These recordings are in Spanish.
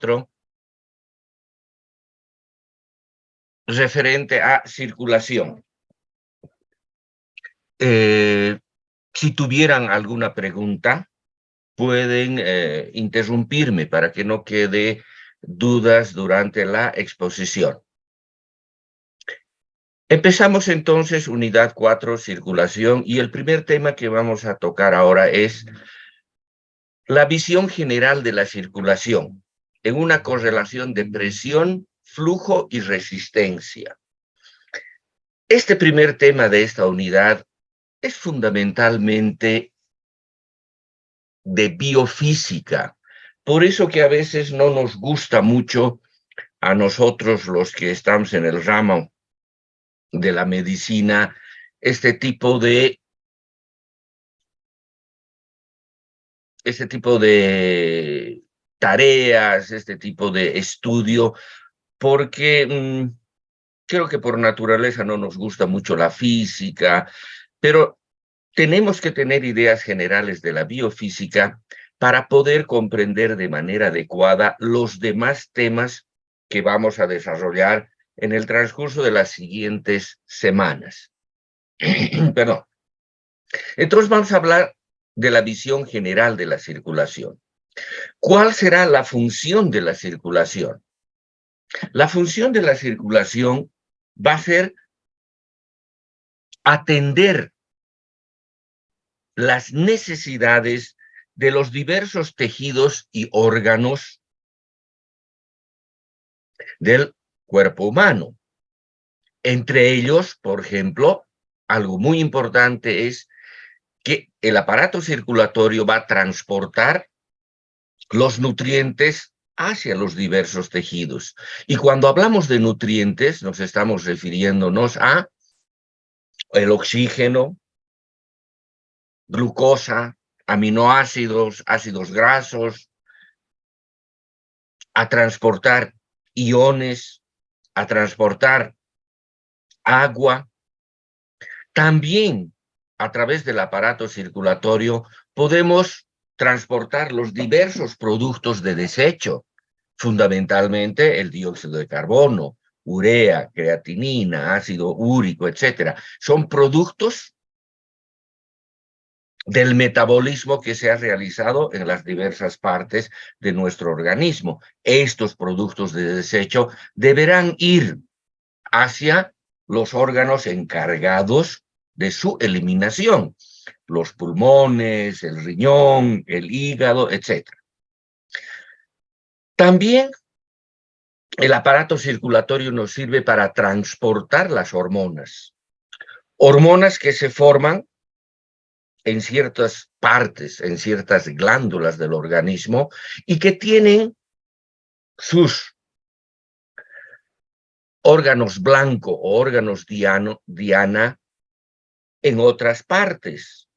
4 referente a circulación. Si tuvieran alguna pregunta, pueden interrumpirme para que no quede dudas durante la exposición. Empezamos entonces unidad 4, circulación, y el primer tema que vamos a tocar ahora es la visión general de la circulación en una correlación de presión, flujo y resistencia. Este primer tema de esta unidad es fundamentalmente de biofísica, por eso que a veces no nos gusta mucho a nosotros los que estamos en el ramo de la medicina este tipo de tareas, este tipo de estudio, porque creo que por naturaleza no nos gusta mucho la física, pero tenemos que tener ideas generales de la biofísica para poder comprender de manera adecuada los demás temas que vamos a desarrollar en el transcurso de las siguientes semanas. Perdón. Entonces vamos a hablar de la visión general de la circulación. ¿Cuál será la función de la circulación? La función de la circulación va a ser atender las necesidades de los diversos tejidos y órganos del cuerpo humano. Entre ellos, por ejemplo, algo muy importante es que el aparato circulatorio va a transportar los nutrientes hacia los diversos tejidos. Y cuando hablamos de nutrientes, nos estamos refiriéndonos a el oxígeno, glucosa, aminoácidos, ácidos grasos, a transportar iones, a transportar agua. También a través del aparato circulatorio podemos transportar los diversos productos de desecho, fundamentalmente el dióxido de carbono, urea, creatinina, ácido úrico, etc. Son productos del metabolismo que se ha realizado en las diversas partes de nuestro organismo. Estos productos de desecho deberán ir hacia los órganos encargados de su eliminación, los pulmones, el riñón, el hígado, etc. También el aparato circulatorio nos sirve para transportar las hormonas. Hormonas que se forman en ciertas partes, en ciertas glándulas del organismo y que tienen sus órganos blanco o órganos diana en otras partes,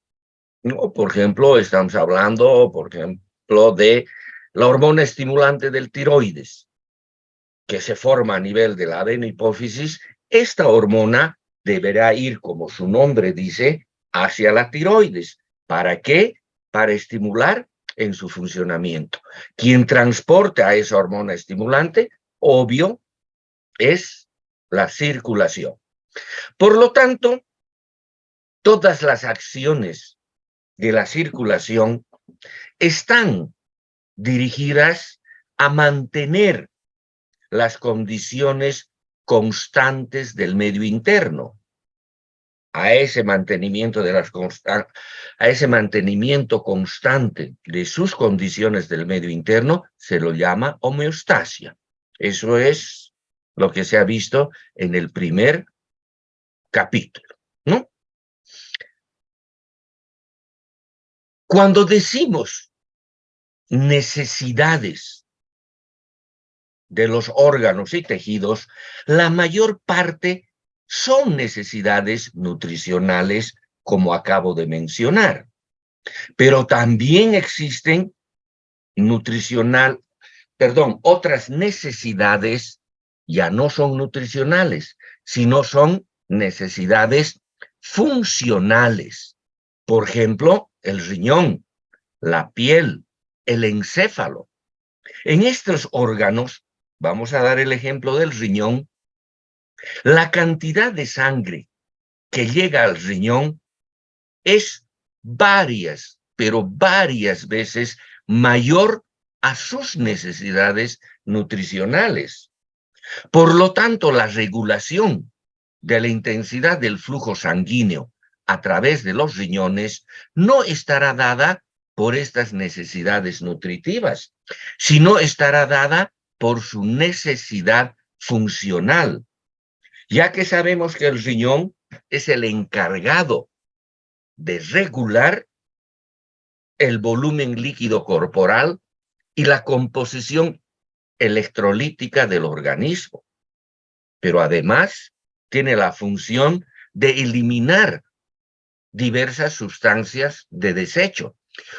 ¿no? Por ejemplo, estamos hablando, de la hormona estimulante del tiroides, que se forma a nivel de la adenohipófisis. Esta hormona deberá ir, como su nombre dice, hacia la tiroides. ¿Para qué? Para estimular en su funcionamiento. Quien transporte a esa hormona estimulante, obvio, es la circulación. Por lo tanto, todas las acciones de la circulación están dirigidas a mantener las condiciones constantes del medio interno. A ese mantenimiento constante de sus condiciones del medio interno se lo llama homeostasia. Eso es lo que se ha visto en el primer capítulo, ¿no? Cuando decimos necesidades de los órganos y tejidos, la mayor parte son necesidades nutricionales, como acabo de mencionar. Pero también existen otras necesidades ya no son nutricionales, sino son necesidades funcionales. Por ejemplo, el riñón, la piel, el encéfalo. En estos órganos, vamos a dar el ejemplo del riñón, la cantidad de sangre que llega al riñón es varias, pero varias veces mayor a sus necesidades nutricionales. Por lo tanto, la regulación de la intensidad del flujo sanguíneo a través de los riñones no estará dada por estas necesidades nutritivas, sino estará dada por su necesidad funcional, ya que sabemos que el riñón es el encargado de regular el volumen líquido corporal y la composición electrolítica del organismo, pero además tiene la función de eliminar diversas sustancias de desecho.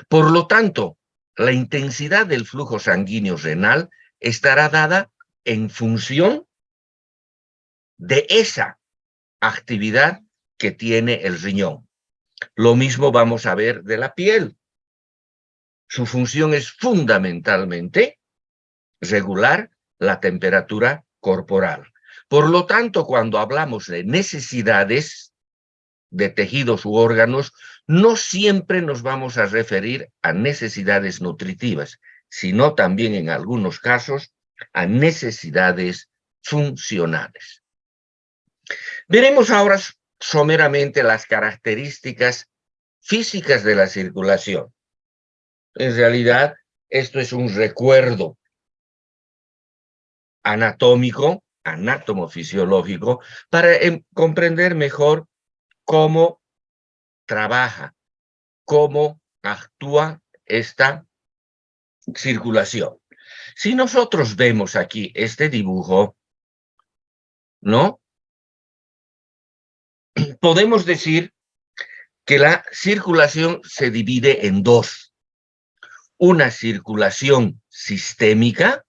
Por lo tanto, la intensidad del flujo sanguíneo renal estará dada en función de esa actividad que tiene el riñón. Lo mismo vamos a ver de la piel. Su función es fundamentalmente regular la temperatura corporal. Por lo tanto, cuando hablamos de necesidades de tejidos u órganos, no siempre nos vamos a referir a necesidades nutritivas, sino también en algunos casos a necesidades funcionales. Veremos ahora someramente las características físicas de la circulación. En realidad, esto es un recuerdo anatómico, anatomofisiológico, para comprender mejor cómo trabaja, cómo actúa esta circulación. Si nosotros vemos aquí este dibujo, ¿no? Podemos decir que la circulación se divide en dos. Una circulación sistémica,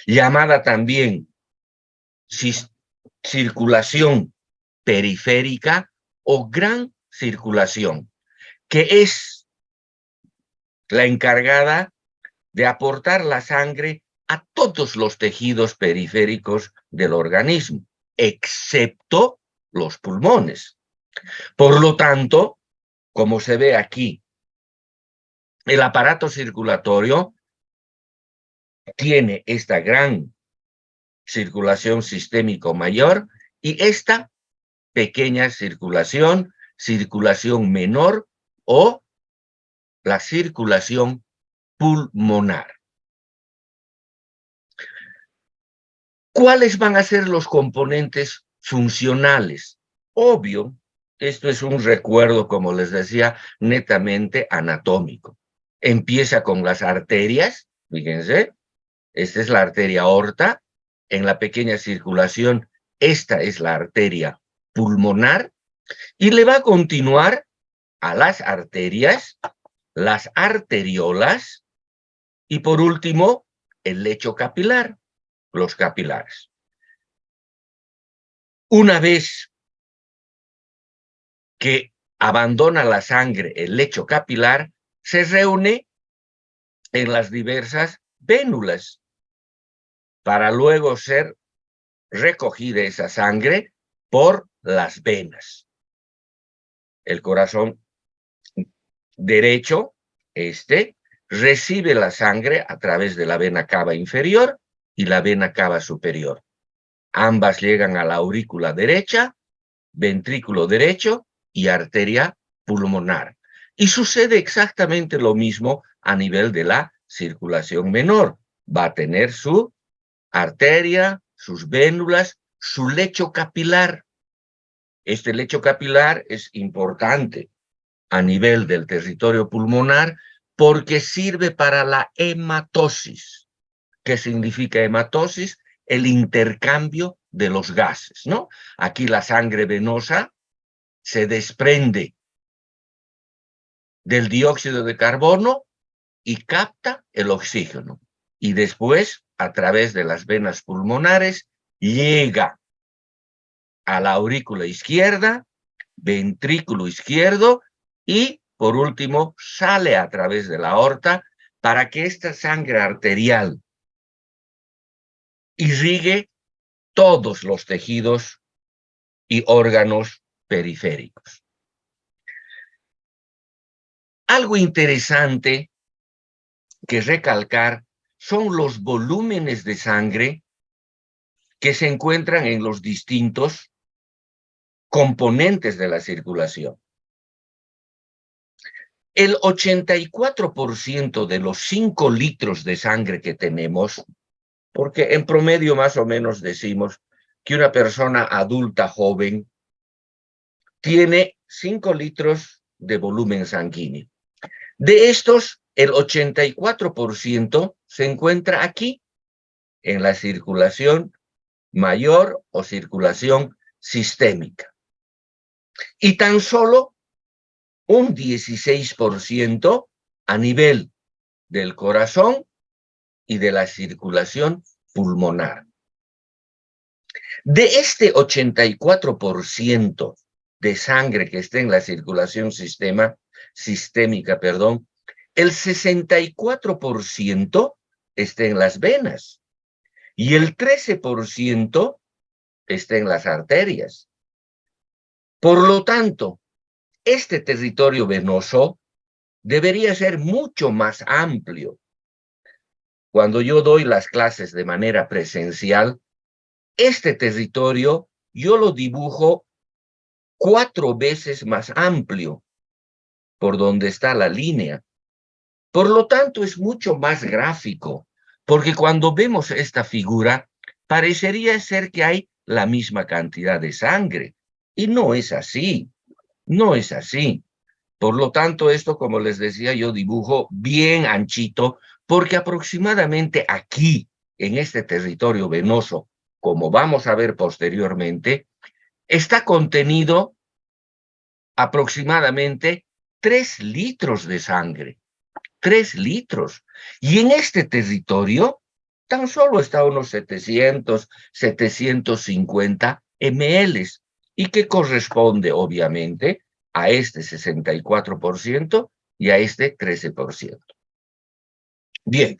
llamada también circulación periférica o gran circulación, que es la encargada de aportar la sangre a todos los tejidos periféricos del organismo, excepto los pulmones. Por lo tanto, como se ve aquí, el aparato circulatorio tiene esta gran circulación sistémico mayor y esta pequeña circulación menor o la circulación pulmonar. ¿Cuáles van a ser los componentes funcionales? Obvio, esto es un recuerdo, como les decía, netamente anatómico. Empieza con las arterias, fíjense, esta es la arteria aorta, en la pequeña circulación, esta es la arteria pulmonar, y le va a continuar a las arterias, las arteriolas, y por último, el lecho capilar, los capilares. Una vez que abandona la sangre el lecho capilar, se reúne en las diversas vénulas para luego ser recogida esa sangre por las venas. El corazón derecho, recibe la sangre a través de la vena cava inferior y la vena cava superior. Ambas llegan a la aurícula derecha, ventrículo derecho y arteria pulmonar. Y sucede exactamente lo mismo a nivel de la circulación menor. Va a tener su arteria, sus vénulas, su lecho capilar. Este lecho capilar es importante a nivel del territorio pulmonar porque sirve para la hematosis. ¿Qué significa hematosis? El intercambio de los gases, ¿no? Aquí la sangre venosa se desprende del dióxido de carbono y capta el oxígeno. Y después, a través de las venas pulmonares, llega a la aurícula izquierda, ventrículo izquierdo y, por último, sale a través de la aorta para que esta sangre arterial irrigue todos los tejidos y órganos periféricos. Algo interesante que recalcar son los volúmenes de sangre que se encuentran en los distintos componentes de la circulación. El 84% de los 5 litros de sangre que tenemos, porque en promedio más o menos decimos que una persona adulta joven tiene 5 litros de volumen sanguíneo. De estos, el 84% se encuentra aquí, en la circulación mayor o circulación sistémica. Y tan solo un 16% a nivel del corazón y de la circulación pulmonar. De este 84% de sangre que está en la circulación sistémica, el 64% está en las venas y el 13% está en las arterias. Por lo tanto, este territorio venoso debería ser mucho más amplio. Cuando yo doy las clases de manera presencial, este territorio yo lo dibujo 4 veces más amplio por donde está la línea. Por lo tanto, es mucho más gráfico, porque cuando vemos esta figura, parecería ser que hay la misma cantidad de sangre. Y no es así, no es así. Por lo tanto, esto, como les decía, yo dibujo bien anchito, porque aproximadamente aquí, en este territorio venoso, como vamos a ver posteriormente, está contenido aproximadamente 3 litros de sangre. 3 litros. Y en este territorio tan solo está unos 700, 750 ml, y que corresponde obviamente a este 64% y a este 13%. Bien,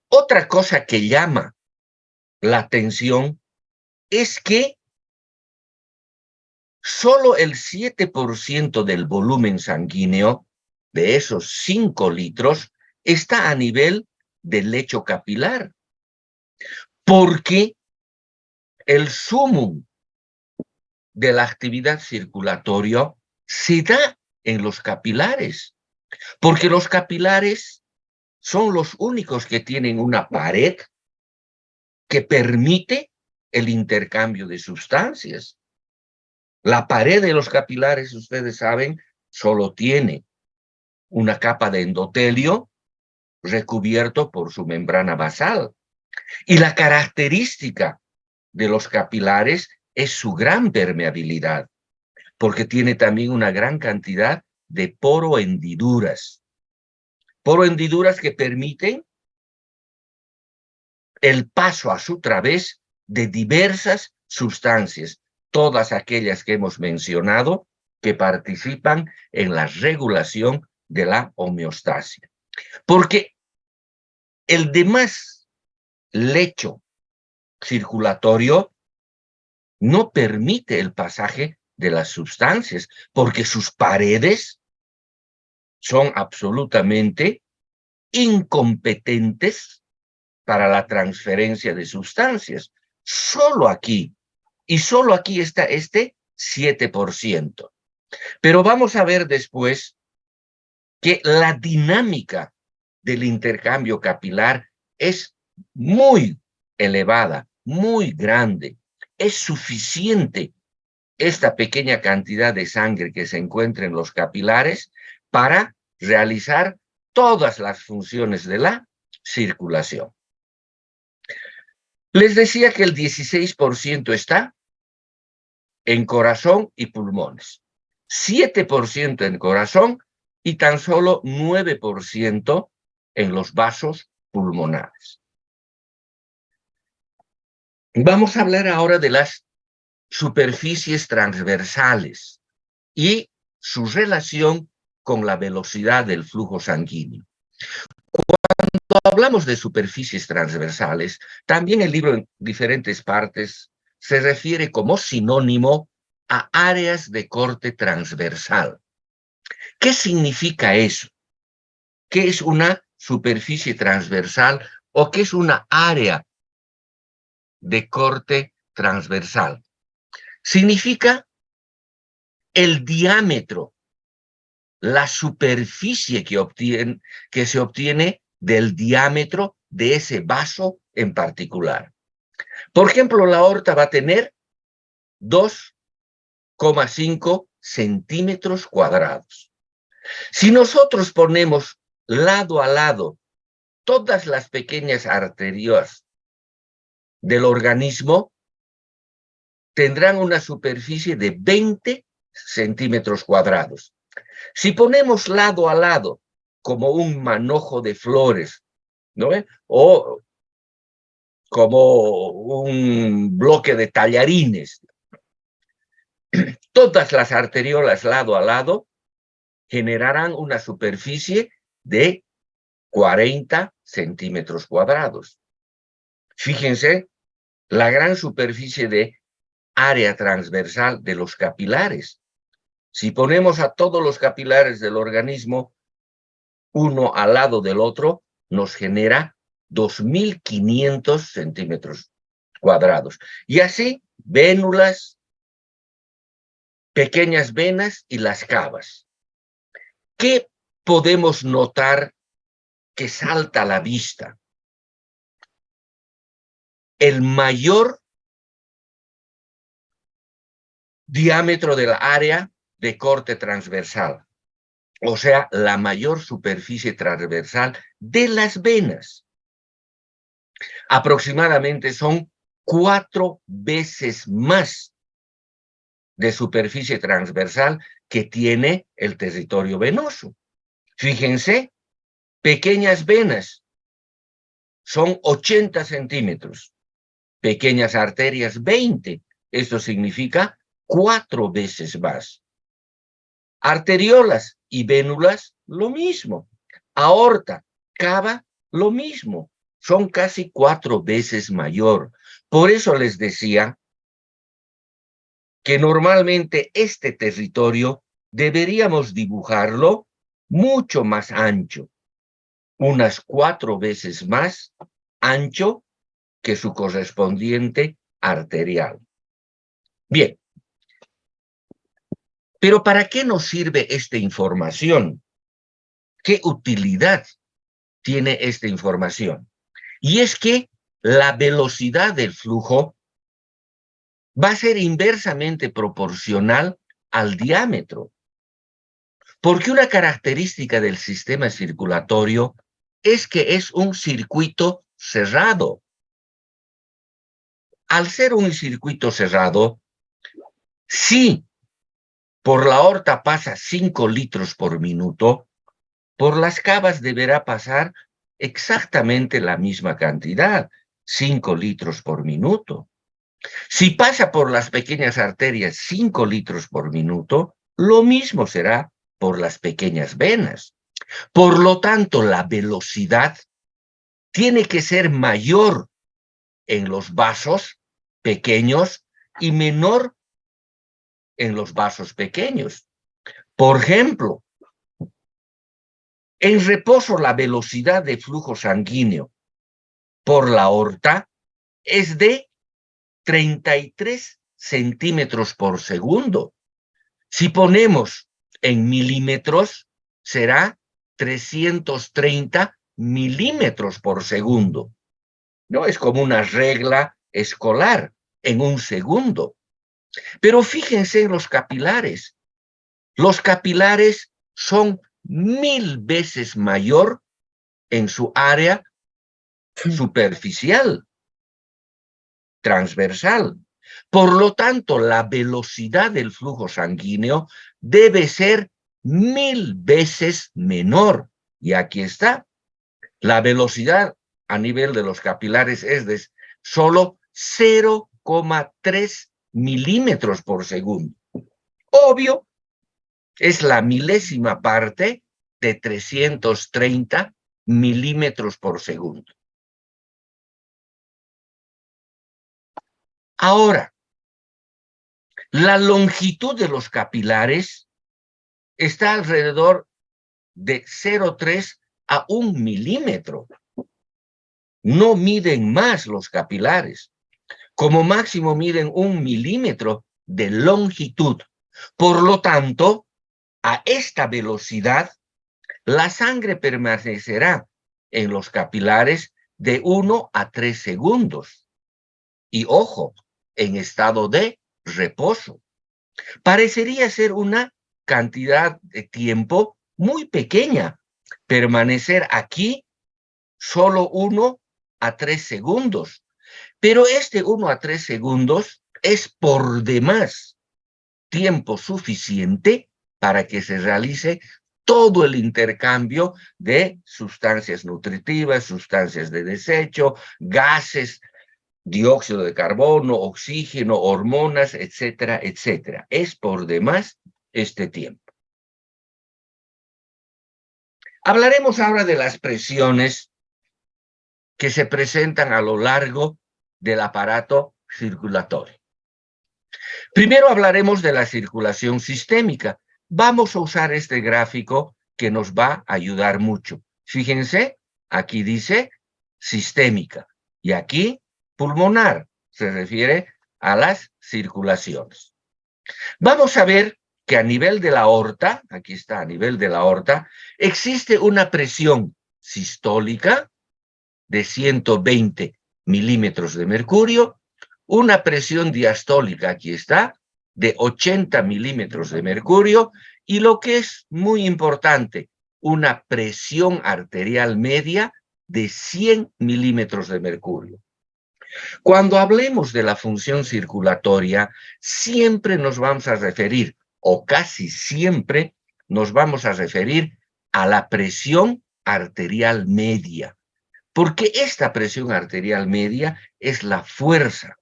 otra cosa que llama la atención es que solo el 7% del volumen sanguíneo de esos 5 litros está a nivel del lecho capilar, porque el sumum de la actividad circulatoria se da en los capilares, porque los capilares son los únicos que tienen una pared que permite el intercambio de sustancias. La pared de los capilares, ustedes saben, solo tiene una capa de endotelio recubierto por su membrana basal. Y la característica de los capilares es su gran permeabilidad, porque tiene también una gran cantidad de porohendiduras. Porohendiduras que permiten el paso a su través de diversas sustancias, todas aquellas que hemos mencionado que participan en la regulación de la homeostasia. Porque el demás lecho circulatorio no permite el pasaje de las sustancias, porque sus paredes son absolutamente incompetentes para la transferencia de sustancias. Solo aquí, y solo aquí está este 7%. Pero vamos a ver después que la dinámica del intercambio capilar es muy elevada, muy grande. Es suficiente esta pequeña cantidad de sangre que se encuentra en los capilares para realizar todas las funciones de la circulación. Les decía que el 16% está en corazón y pulmones, 7% en corazón y tan solo 9% en los vasos pulmonares. Vamos a hablar ahora de las superficies transversales y su relación con la velocidad del flujo sanguíneo. Cuando hablamos de superficies transversales, también el libro en diferentes partes se refiere como sinónimo a áreas de corte transversal. ¿Qué significa eso? ¿Qué es una superficie transversal o qué es una área de corte transversal? Significa el diámetro, la superficie que se obtiene del diámetro de ese vaso en particular. Por ejemplo, la aorta va a tener 2,5 centímetros cuadrados. Si nosotros ponemos lado a lado todas las pequeñas arterias del organismo, tendrán una superficie de 20 centímetros cuadrados. Si ponemos lado a lado, como un manojo de flores, ¿no? O como un bloque de tallarines, todas las arteriolas lado a lado generarán una superficie de 40 centímetros cuadrados. Fíjense la gran superficie de área transversal de los capilares. Si ponemos a todos los capilares del organismo uno al lado del otro, nos genera 2.500 centímetros cuadrados. Y así, vénulas, pequeñas venas y las cavas. ¿Qué podemos notar que salta a la vista? El mayor diámetro del área de corte transversal, o sea, la mayor superficie transversal de las venas. Aproximadamente son 4 veces más de superficie transversal que tiene el territorio venoso. Fíjense, pequeñas venas son 80 centímetros, pequeñas arterias 20, esto significa 4 veces más. Arteriolas y vénulas, lo mismo. Aorta, cava, lo mismo. Son casi 4 veces mayor. Por eso les decía que normalmente este territorio deberíamos dibujarlo mucho más ancho, unas 4 veces más ancho que su correspondiente arterial. Bien, pero ¿para qué nos sirve esta información? ¿Qué utilidad tiene esta información? Y es que la velocidad del flujo va a ser inversamente proporcional al diámetro, porque una característica del sistema circulatorio es que es un circuito cerrado. Al ser un circuito cerrado, si por la aorta pasa 5 litros por minuto, por las cavas deberá pasar exactamente la misma cantidad, 5 litros por minuto. Si pasa por las pequeñas arterias 5 litros por minuto, lo mismo será por las pequeñas venas. Por lo tanto, la velocidad tiene que ser mayor en los vasos pequeños y menor en los vasos pequeños. Por ejemplo, en reposo la velocidad de flujo sanguíneo por la aorta es de 33 centímetros por segundo. Si ponemos en milímetros, será 330 milímetros por segundo. No es como una regla escolar en un segundo. Pero fíjense en los capilares. Los capilares son 1000 veces mayor en su área superficial, transversal. Por lo tanto, la velocidad del flujo sanguíneo debe ser 1000 veces menor. Y aquí está. La velocidad a nivel de los capilares es de solo 0,3 milímetros por segundo. Obvio, es la milésima parte de 330 milímetros por segundo. Ahora, la longitud de los capilares está alrededor de 0,3 a 1 milímetro. No miden más los capilares. Como máximo miden 1 milímetro de longitud. Por lo tanto, a esta velocidad, la sangre permanecerá en los capilares de 1 a 3 segundos. Y ojo, en estado de reposo. Parecería ser una cantidad de tiempo muy pequeña. Permanecer aquí solo 1 a 3 segundos. Pero este 1 a 3 segundos es por demás tiempo suficiente para que se realice todo el intercambio de sustancias nutritivas, sustancias de desecho, gases, dióxido de carbono, oxígeno, hormonas, etcétera, etcétera. Es por demás este tiempo. Hablaremos ahora de las presiones que se presentan a lo largo del aparato circulatorio. Primero hablaremos de la circulación sistémica. Vamos a usar este gráfico que nos va a ayudar mucho. Fíjense, aquí dice sistémica y aquí pulmonar. Se refiere a las circulaciones. Vamos a ver que a nivel de la aorta, aquí está, a nivel de la aorta, existe una presión sistólica de 120 milímetros de mercurio, una presión diastólica, aquí está, de 80 milímetros de mercurio, y lo que es muy importante, una presión arterial media de 100 milímetros de mercurio. Cuando hablemos de la función circulatoria, siempre nos vamos a referir, o casi siempre nos vamos a referir a la presión arterial media, porque esta presión arterial media es la fuerza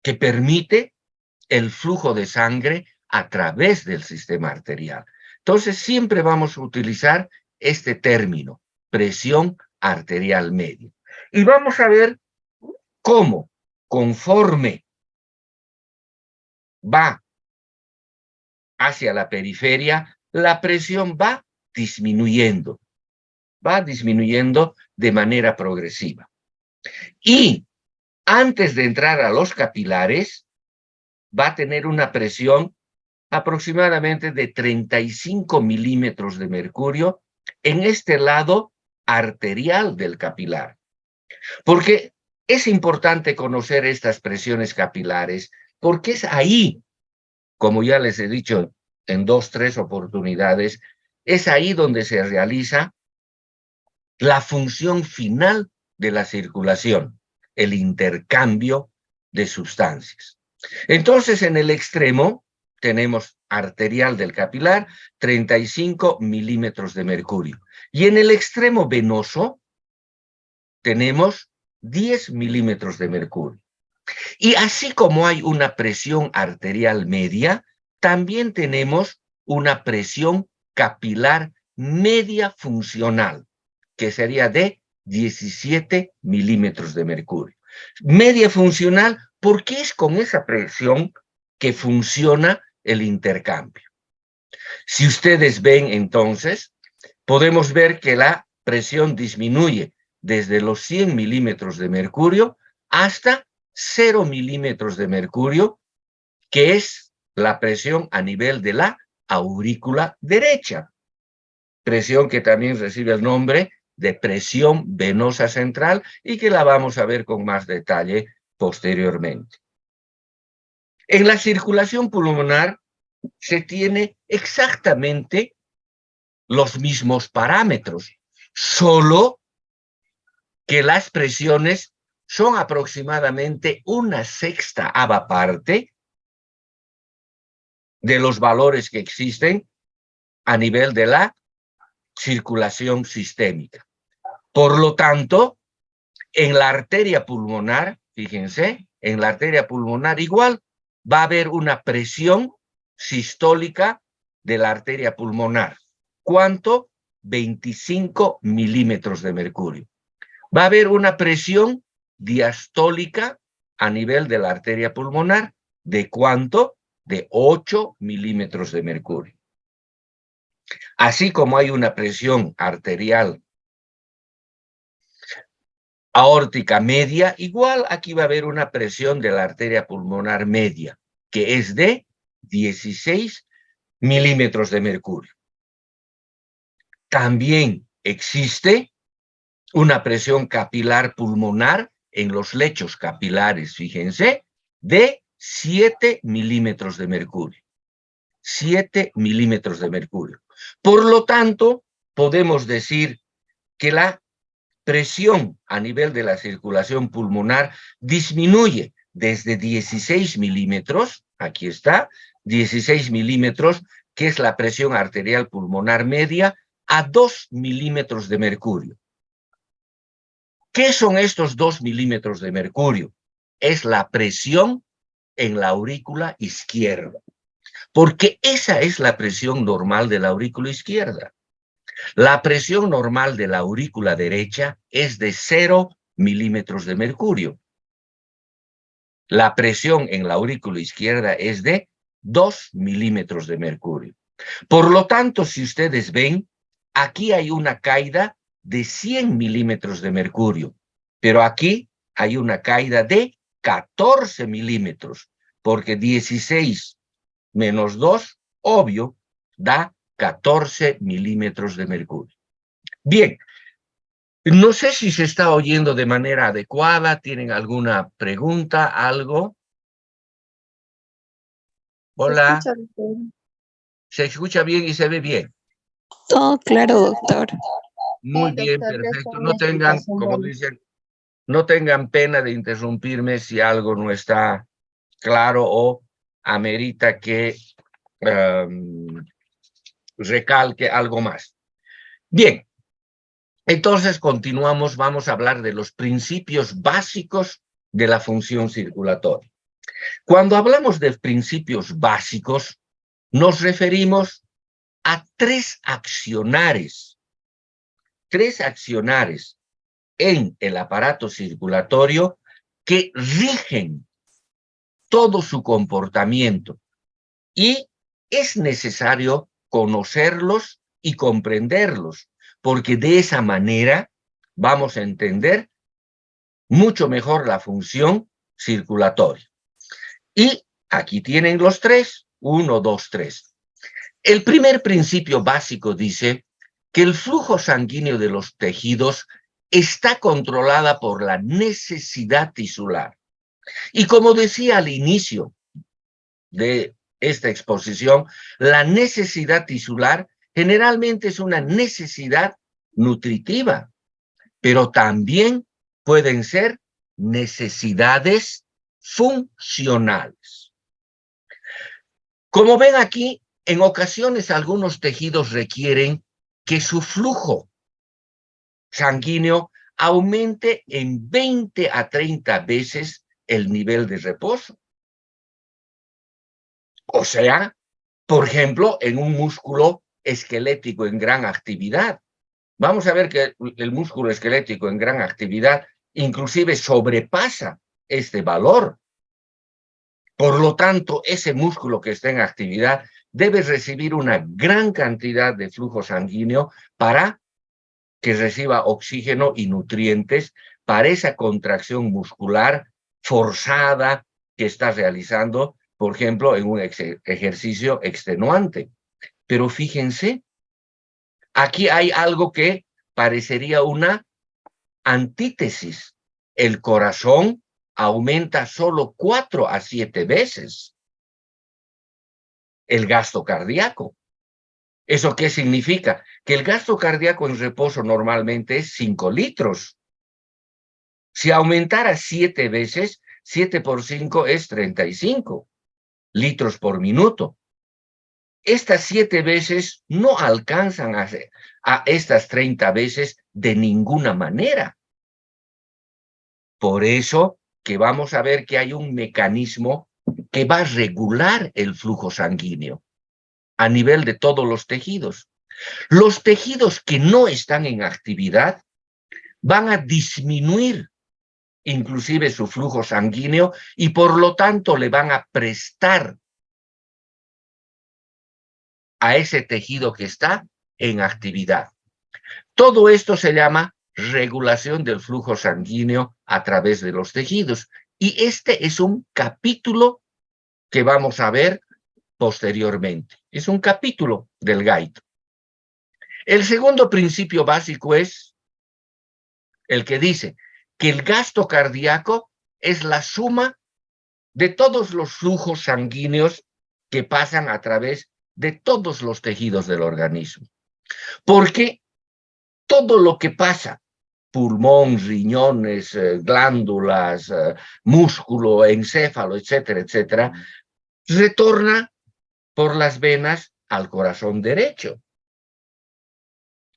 que permite el flujo de sangre a través del sistema arterial. Entonces, siempre vamos a utilizar este término, presión arterial media. Y vamos a ver cómo, conforme va hacia la periferia, la presión va disminuyendo de manera progresiva. Y antes de entrar a los capilares, va a tener una presión aproximadamente de 35 milímetros de mercurio en este lado arterial del capilar. Porque es importante conocer estas presiones capilares, porque es ahí, como ya les he dicho en 2, 3 oportunidades, es ahí donde se realiza la función final de la circulación, el intercambio de sustancias. Entonces, en el extremo tenemos arterial del capilar, 35 milímetros de mercurio. Y en el extremo venoso tenemos 10 milímetros de mercurio. Y así como hay una presión arterial media, también tenemos una presión capilar media funcional, que sería de 17 milímetros de mercurio. Media funcional porque es con esa presión que funciona el intercambio. Si ustedes ven entonces, podemos ver que la presión disminuye desde los 100 milímetros de mercurio hasta 0 milímetros de mercurio, que es la presión a nivel de la aurícula derecha. Presión que también recibe el nombre de presión venosa central y que la vamos a ver con más detalle posteriormente. En la circulación pulmonar se tiene exactamente los mismos parámetros, solo que las presiones son aproximadamente 1/6 parte de los valores que existen a nivel de la circulación sistémica. Por lo tanto, en la arteria pulmonar, fíjense, en la arteria pulmonar igual va a haber una presión sistólica de la arteria pulmonar. ¿Cuánto? 25 milímetros de mercurio. Va a haber una presión diastólica a nivel de la arteria pulmonar. ¿De cuánto? De 8 milímetros de mercurio. Así como hay una presión arterial aórtica media, igual aquí va a haber una presión de la arteria pulmonar media, que es de 16 milímetros de mercurio. También existe una presión capilar pulmonar en los lechos capilares, fíjense, de 7 milímetros de mercurio. 7 milímetros de mercurio. Por lo tanto, podemos decir que la presión a nivel de la circulación pulmonar disminuye desde 16 milímetros, aquí está, 16 milímetros, que es la presión arterial pulmonar media, a 2 milímetros de mercurio. ¿Qué son estos 2 milímetros de mercurio? Es la presión en la aurícula izquierda, porque esa es la presión normal de la aurícula izquierda. La presión normal de la aurícula derecha es de 0 milímetros de mercurio. La presión en la aurícula izquierda es de 2 milímetros de mercurio. Por lo tanto, si ustedes ven, aquí hay una caída de 100 milímetros de mercurio, pero aquí hay una caída de 14 milímetros, porque 16 menos 2, obvio, da 14 milímetros de mercurio. Bien, no sé si se está oyendo de manera adecuada. ¿Tienen alguna pregunta, algo? Se Hola, escucha, doctor. ¿se escucha bien y se ve bien? Todo claro, doctor. Muy Sí, bien, doctor, ya está perfecto. una No tengan, explicación como buena. dicen, no tengan pena de interrumpirme si algo no está claro o amerita que recalque algo más. Bien, entonces continuamos, vamos a hablar de los principios básicos de la función circulatoria. Cuando hablamos de principios básicos, nos referimos a tres accionares en el aparato circulatorio que rigen todo su comportamiento y es necesario conocerlos y comprenderlos, porque de esa manera vamos a entender mucho mejor la función circulatoria. Y aquí tienen los tres, 1, 2, 3. El primer principio básico dice que el flujo sanguíneo de los tejidos está controlada por la necesidad tisular. Y como decía al inicio de esta exposición, la necesidad tisular generalmente es una necesidad nutritiva, pero también pueden ser necesidades funcionales. Como ven aquí, en ocasiones algunos tejidos requieren que su flujo sanguíneo aumente en 20 a 30 veces el nivel de reposo. O sea, por ejemplo, en un músculo esquelético en gran actividad. Vamos a ver que el músculo esquelético en gran actividad inclusive sobrepasa este valor. Por lo tanto, ese músculo que está en actividad debe recibir una gran cantidad de flujo sanguíneo para que reciba oxígeno y nutrientes para esa contracción muscular forzada que está realizando, por ejemplo, en un ejercicio extenuante. Pero fíjense, aquí hay algo que parecería una antítesis. El corazón aumenta solo 4 a 7 veces el gasto cardíaco. ¿Eso qué significa? Que el gasto cardíaco en reposo normalmente es 5 litros. Si aumentara 7 veces, 7 por 5 es 35 litros por minuto. Estas 7 veces no alcanzan a estas 30 veces de ninguna manera. Por eso que vamos a ver que hay un mecanismo que va a regular el flujo sanguíneo a nivel de todos los tejidos. Los tejidos que no están en actividad van a disminuir inclusive su flujo sanguíneo y por lo tanto le van a prestar a ese tejido que está en actividad. Todo esto se llama regulación del flujo sanguíneo a través de los tejidos. Y este es un capítulo que vamos a ver posteriormente. Es un capítulo del gaito. El segundo principio básico es el que dice que el gasto cardíaco es la suma de todos los flujos sanguíneos que pasan a través de todos los tejidos del organismo. Porque todo lo que pasa, pulmón, riñones, glándulas, músculo, encéfalo, etcétera, etcétera, retorna por las venas al corazón derecho.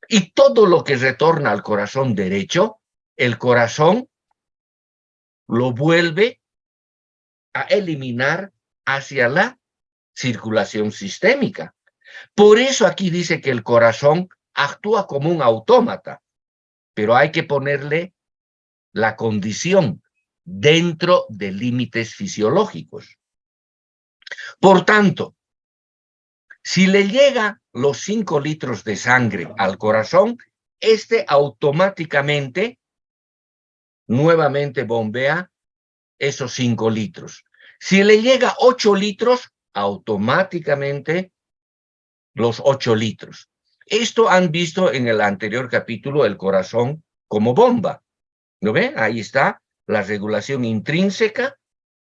Y todo lo que retorna al corazón derecho, el corazón lo vuelve a eliminar hacia la circulación sistémica. Por eso aquí dice que el corazón actúa como un autómata, pero hay que ponerle la condición dentro de límites fisiológicos. Por tanto, si le llega los 5 litros de sangre al corazón, este automáticamente nuevamente bombea esos 5 litros. Si le llega 8 litros, automáticamente los 8 litros. Esto han visto en el anterior capítulo, el corazón como bomba. ¿Lo ve? Ahí está la regulación intrínseca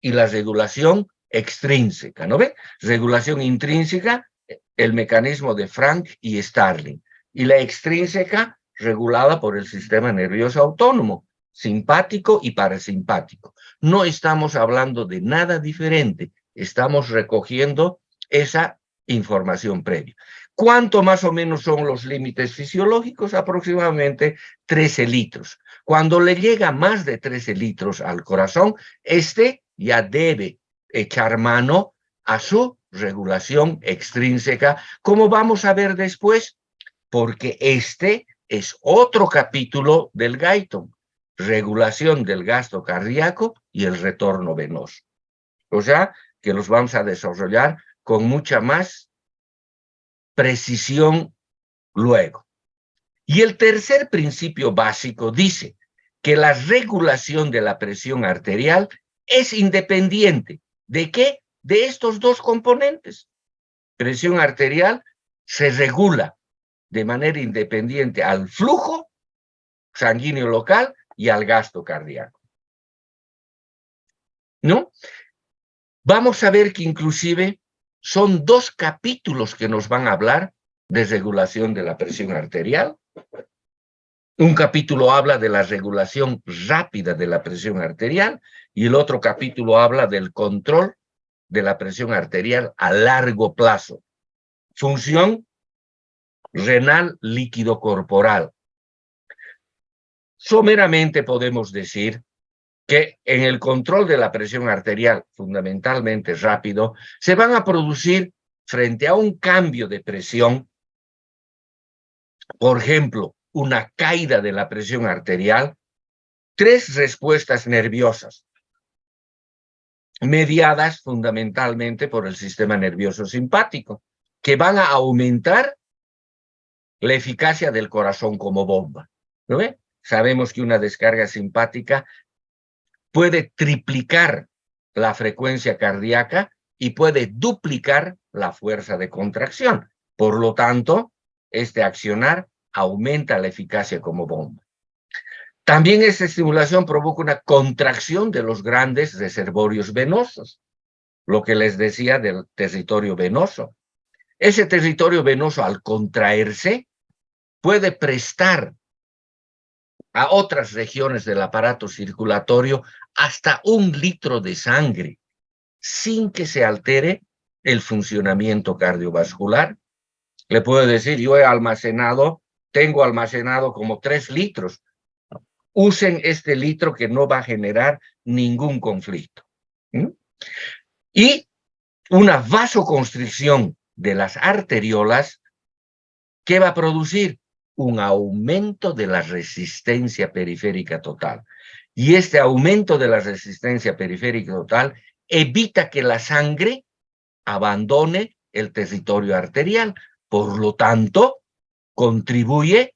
y la regulación extrínseca. ¿No ve? Regulación intrínseca, el mecanismo de Frank y Starling. Y la extrínseca, regulada por el sistema nervioso autónomo, simpático y parasimpático. No estamos hablando de nada diferente, estamos recogiendo esa información previa. ¿Cuánto más o menos son los límites fisiológicos? Aproximadamente 13 litros. Cuando le llega más de 13 litros al corazón, este ya debe echar mano a su regulación extrínseca, como vamos a ver después, porque este es otro capítulo del Guyton, regulación del gasto cardíaco y el retorno venoso. O sea, que los vamos a desarrollar con mucha más precisión luego. Y el tercer principio básico dice que la regulación de la presión arterial es independiente. ¿De qué? De estos dos componentes. Presión arterial se regula de manera independiente al flujo sanguíneo local y al gasto cardíaco. ¿No? Vamos a ver que inclusive son 2 capítulos que nos van a hablar de regulación de la presión arterial. Un capítulo habla de la regulación rápida de la presión arterial y el otro capítulo habla del control de la presión arterial a largo plazo. Función renal líquido corporal. Someramente podemos decir que en el control de la presión arterial, fundamentalmente rápido, se van a producir frente a un cambio de presión, por ejemplo, una caída de la presión arterial, 3 respuestas nerviosas, mediadas fundamentalmente por el sistema nervioso simpático, que van a aumentar la eficacia del corazón como bomba. ¿No ve? Sabemos que una descarga simpática puede triplicar la frecuencia cardíaca y puede duplicar la fuerza de contracción. Por lo tanto, este accionar aumenta la eficacia como bomba. También esta estimulación provoca una contracción de los grandes reservorios venosos, lo que les decía del territorio venoso. Ese territorio venoso, al contraerse, puede prestar a otras regiones del aparato circulatorio hasta 1 litro de sangre, sin que se altere el funcionamiento cardiovascular. Le puedo decir, yo tengo almacenado como 3 litros. Usen este litro que no va a generar ningún conflicto. Y una vasoconstricción de las arteriolas ¿Qué va a producir? Un aumento de la resistencia periférica total. Y este aumento de la resistencia periférica total evita que la sangre abandone el territorio arterial. Por lo tanto, contribuye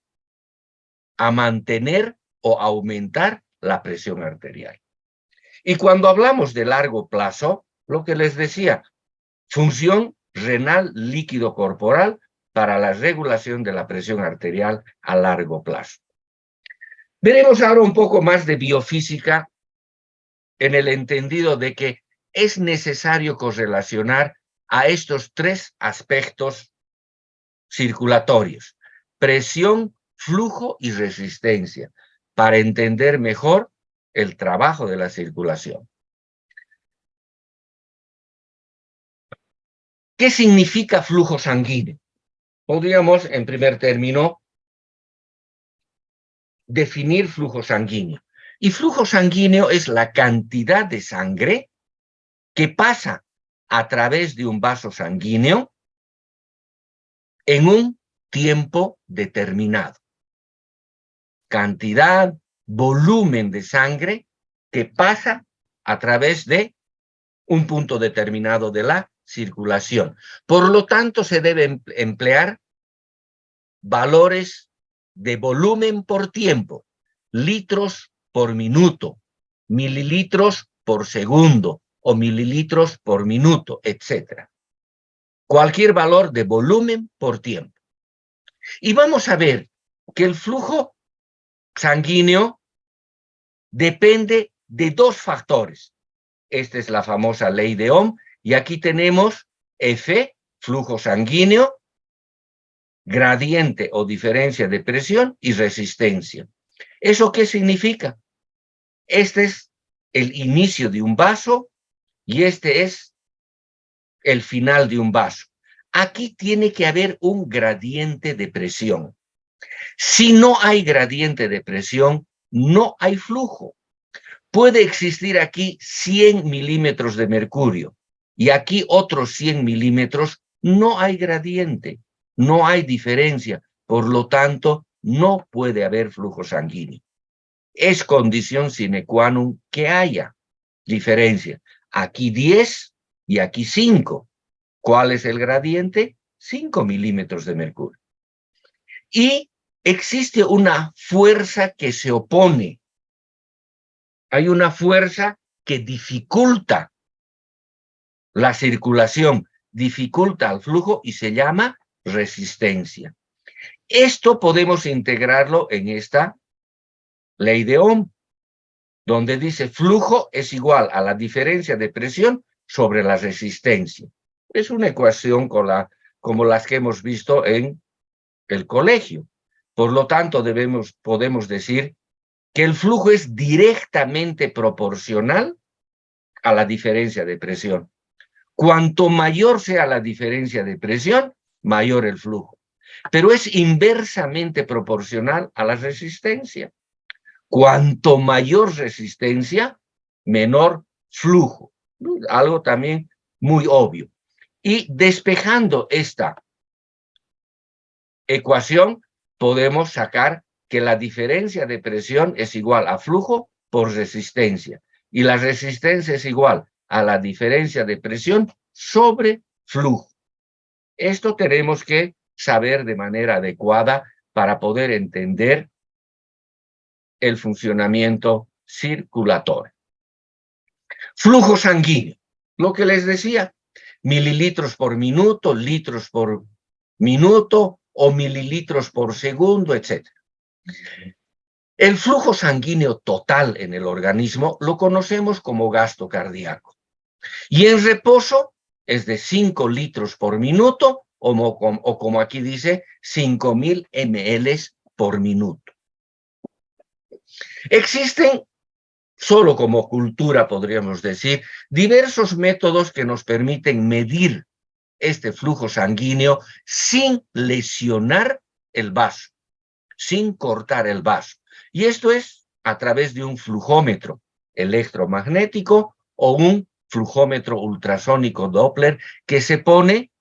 a mantener o aumentar la presión arterial. Y cuando hablamos de largo plazo, lo que les decía, función renal líquido corporal para la regulación de la presión arterial a largo plazo. Veremos ahora un poco más de biofísica en el entendido de que es necesario correlacionar a estos tres aspectos circulatorios: presión, flujo y resistencia, para entender mejor el trabajo de la circulación. ¿Qué significa flujo sanguíneo? Podríamos, en primer término, definir flujo sanguíneo. Y flujo sanguíneo es la cantidad de sangre que pasa a través de un vaso sanguíneo en un tiempo determinado. Cantidad, volumen de sangre que pasa a través de un punto determinado de la circulación. Por lo tanto, se deben emplear valores de volumen por tiempo, litros por minuto, mililitros por segundo o mililitros por minuto, etc. Cualquier valor de volumen por tiempo. Y vamos a ver que el flujo sanguíneo depende de dos factores. Esta es la famosa ley de Ohm, y aquí tenemos F, flujo sanguíneo, gradiente o diferencia de presión y resistencia. ¿Eso qué significa? Este es el inicio de un vaso y este es el final de un vaso. Aquí tiene que haber un gradiente de presión. Si no hay gradiente de presión, no hay flujo. Puede existir aquí 100 milímetros de mercurio y aquí otros 100 milímetros, no hay gradiente, no hay diferencia, por lo tanto, no puede haber flujo sanguíneo. Es condición sine qua non que haya diferencia. Aquí 10 y aquí 5. ¿Cuál es el gradiente? 5 milímetros de mercurio. Y existe una fuerza que se opone. Hay una fuerza que dificulta la circulación, dificulta el flujo y se llama resistencia. Esto podemos integrarlo en esta ley de Ohm, donde dice flujo es igual a la diferencia de presión sobre la resistencia. Es una ecuación como las que hemos visto en el colegio. Por lo tanto, podemos decir que el flujo es directamente proporcional a la diferencia de presión. Cuanto mayor sea la diferencia de presión, mayor el flujo. Pero es inversamente proporcional a la resistencia. Cuanto mayor resistencia, menor flujo. Algo también muy obvio. Y despejando esta ecuación, podemos sacar que la diferencia de presión es igual a flujo por resistencia. Y la resistencia es igual a la diferencia de presión sobre flujo. Esto tenemos que saber de manera adecuada para poder entender el funcionamiento circulatorio. Flujo sanguíneo, lo que les decía, mililitros por minuto, litros por minuto o mililitros por segundo, etc. El flujo sanguíneo total en el organismo lo conocemos como gasto cardíaco. Y en reposo es de 5 litros por minuto o como aquí dice, 5.000 ml por minuto. Existen, solo como cultura podríamos decir, diversos métodos que nos permiten medir este flujo sanguíneo sin lesionar el vaso, sin cortar el vaso. Y esto es a través de un flujómetro electromagnético o un flujómetro ultrasónico Doppler que se pone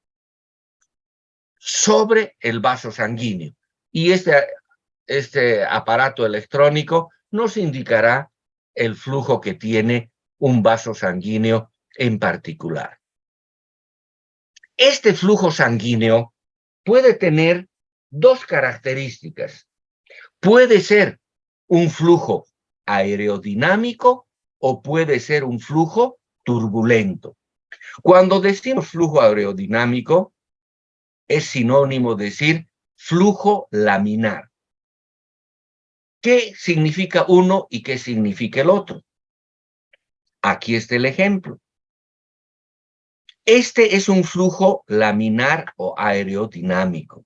sobre el vaso sanguíneo. Y este aparato electrónico nos indicará el flujo que tiene un vaso sanguíneo en particular. Este flujo sanguíneo puede tener dos características. Puede ser un flujo aerodinámico o puede ser un flujo turbulento. Cuando decimos flujo aerodinámico, es sinónimo de decir flujo laminar. ¿Qué significa uno y qué significa el otro? Aquí está el ejemplo. Este es un flujo laminar o aerodinámico,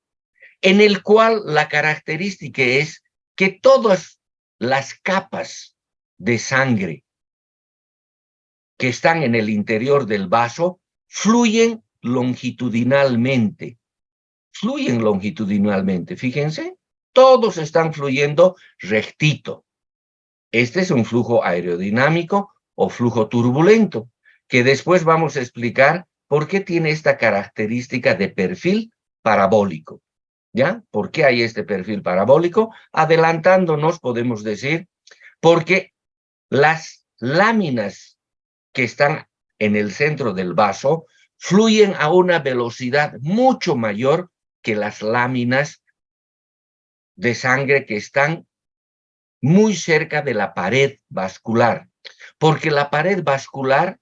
en el cual la característica es que todas las capas de sangre que están en el interior del vaso fluyen longitudinalmente. Fluyen longitudinalmente, fíjense, todos están fluyendo rectito. Este es un flujo aerodinámico o flujo turbulento, que después vamos a explicar por qué tiene esta característica de perfil parabólico. ¿Ya? ¿Por qué hay este perfil parabólico? Adelantándonos, podemos decir, porque las láminas que están en el centro del vaso fluyen a una velocidad mucho mayor que las láminas de sangre que están muy cerca de la pared vascular, porque la pared vascular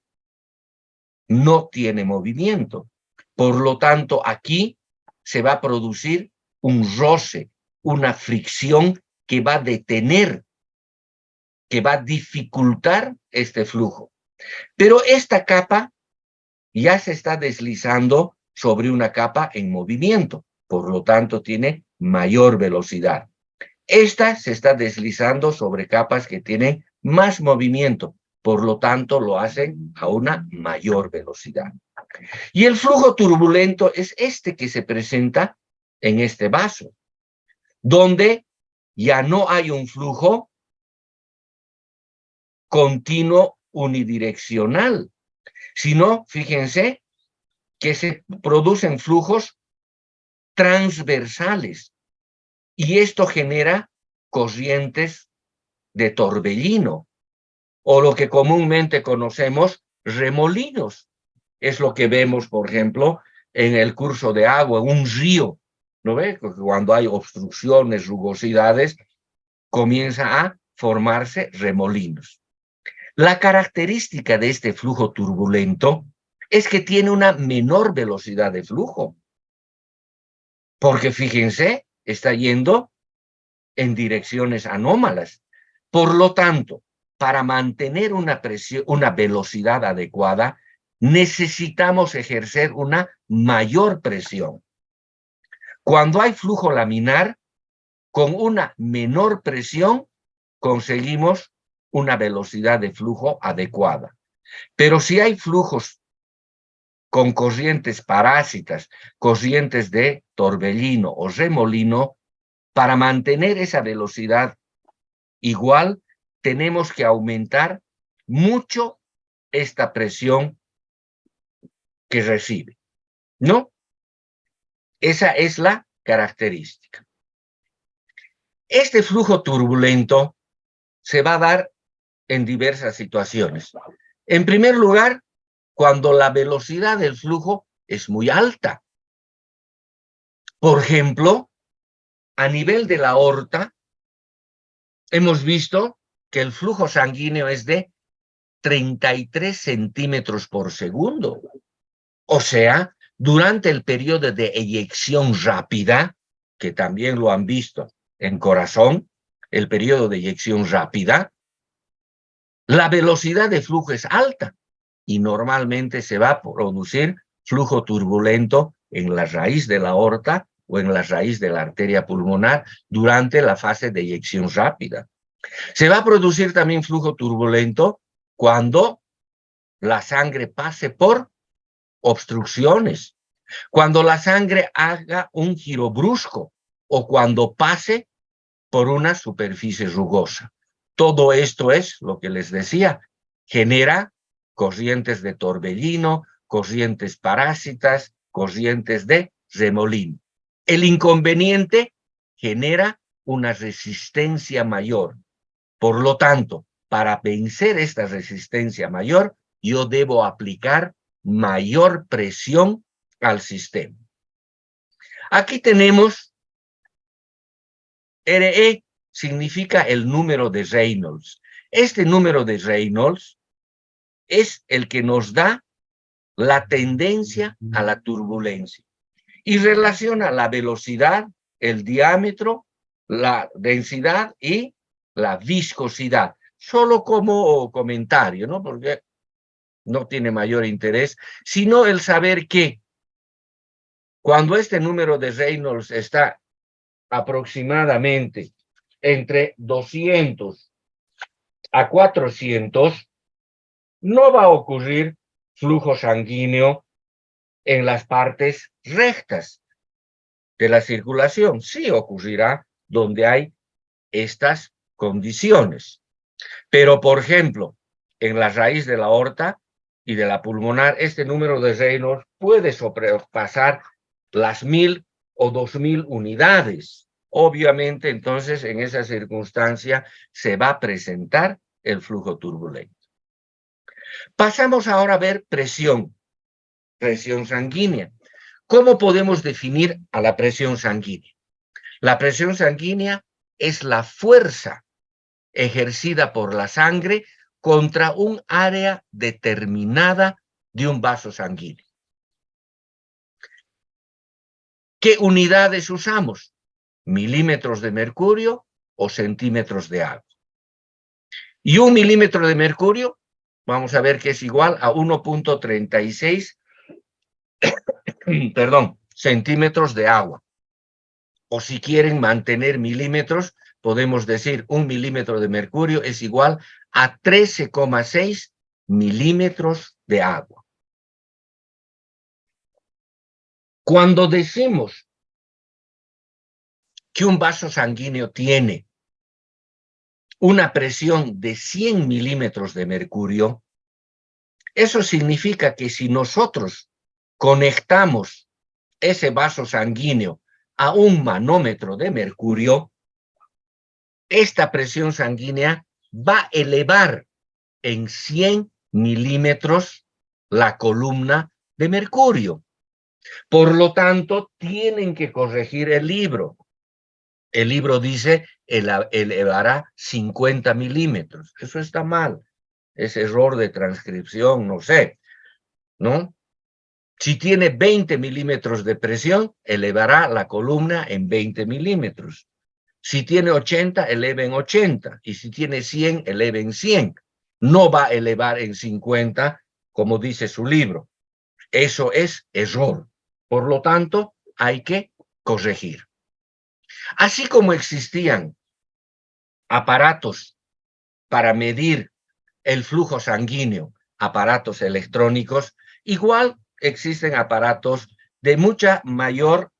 no tiene movimiento. Por lo tanto, aquí se va a producir un roce, una fricción que va a detener, que va a dificultar este flujo. Pero esta capa ya se está deslizando sobre una capa en movimiento, por lo tanto tiene mayor velocidad. Esta se está deslizando sobre capas que tienen más movimiento, por lo tanto lo hacen a una mayor velocidad. Y el flujo turbulento es este que se presenta en este vaso, donde ya no hay un flujo continuo unidireccional, sino, fíjense, que se producen flujos transversales, y esto genera corrientes de torbellino, o lo que comúnmente conocemos remolinos. Es lo que vemos, por ejemplo, en el curso de agua, un río, ¿no ve? Cuando hay obstrucciones, rugosidades, comienza a formarse remolinos. La característica de este flujo turbulento es que tiene una menor velocidad de flujo, porque fíjense, está yendo en direcciones anómalas. Por lo tanto, para mantener una presión, una velocidad adecuada, necesitamos ejercer una mayor presión. Cuando hay flujo laminar, con una menor presión conseguimos una velocidad de flujo adecuada. Pero si hay flujos con corrientes parásitas, corrientes de torbellino o remolino, para mantener esa velocidad igual, tenemos que aumentar mucho esta presión que recibe, ¿no? Esa es la característica. Este flujo turbulento se va a dar en diversas situaciones. En primer lugar, cuando la velocidad del flujo es muy alta. Por ejemplo, a nivel de la aorta, hemos visto que el flujo sanguíneo es de 33 centímetros por segundo. O sea, durante el periodo de eyección rápida, que también lo han visto en corazón, el periodo de eyección rápida, la velocidad de flujo es alta y normalmente se va a producir flujo turbulento en la raíz de la aorta o en la raíz de la arteria pulmonar durante la fase de eyección rápida. Se va a producir también flujo turbulento cuando la sangre pase por obstrucciones, cuando la sangre haga un giro brusco o cuando pase por una superficie rugosa. Todo esto es lo que les decía, genera corrientes de torbellino, corrientes parásitas, corrientes de remolino. El inconveniente genera una resistencia mayor. Por lo tanto, para vencer esta resistencia mayor, yo debo aplicar mayor presión al sistema. Aquí tenemos RE, significa el número de Reynolds. Este número de Reynolds es el que nos da la tendencia a la turbulencia y relaciona la velocidad, el diámetro, la densidad y la viscosidad. Solo como comentario, ¿no? Porque no tiene mayor interés, sino el saber que cuando este número de Reynolds está aproximadamente entre 200 a 400, no va a ocurrir flujo sanguíneo en las partes rectas de la circulación. Sí ocurrirá donde hay estas condiciones. Pero, por ejemplo, en la raíz de la aorta y de la pulmonar, este número de Reynolds puede sobrepasar las 1000 o 2000 unidades. Obviamente, entonces, en esa circunstancia se va a presentar el flujo turbulento. Pasamos ahora a ver presión sanguínea. ¿Cómo podemos definir a la presión sanguínea? La presión sanguínea es la fuerza ejercida por la sangre contra un área determinada de un vaso sanguíneo. ¿Qué unidades usamos? Milímetros de mercurio o centímetros de agua. Y 1 milímetro de mercurio, vamos a ver que es igual a 1.36 centímetros de agua. O si quieren mantener milímetros, podemos decir 1 milímetro de mercurio es igual a 13,6 milímetros de agua. Cuando decimos que un vaso sanguíneo tiene una presión de 100 milímetros de mercurio, eso significa que si nosotros conectamos ese vaso sanguíneo a un manómetro de mercurio, esta presión sanguínea va a elevar en 100 milímetros la columna de mercurio. Por lo tanto, tienen que corregir el libro. El libro dice elevará 50 milímetros. Eso está mal. Es error de transcripción, no sé, ¿no? Si tiene 20 milímetros de presión, elevará la columna en 20 milímetros. Si tiene 80, eleva en 80. Y si tiene 100, eleva en 100. No va a elevar en 50, como dice su libro. Eso es error. Por lo tanto, hay que corregir. Así como existían aparatos para medir el flujo sanguíneo, aparatos electrónicos, igual existen aparatos de mucha mayor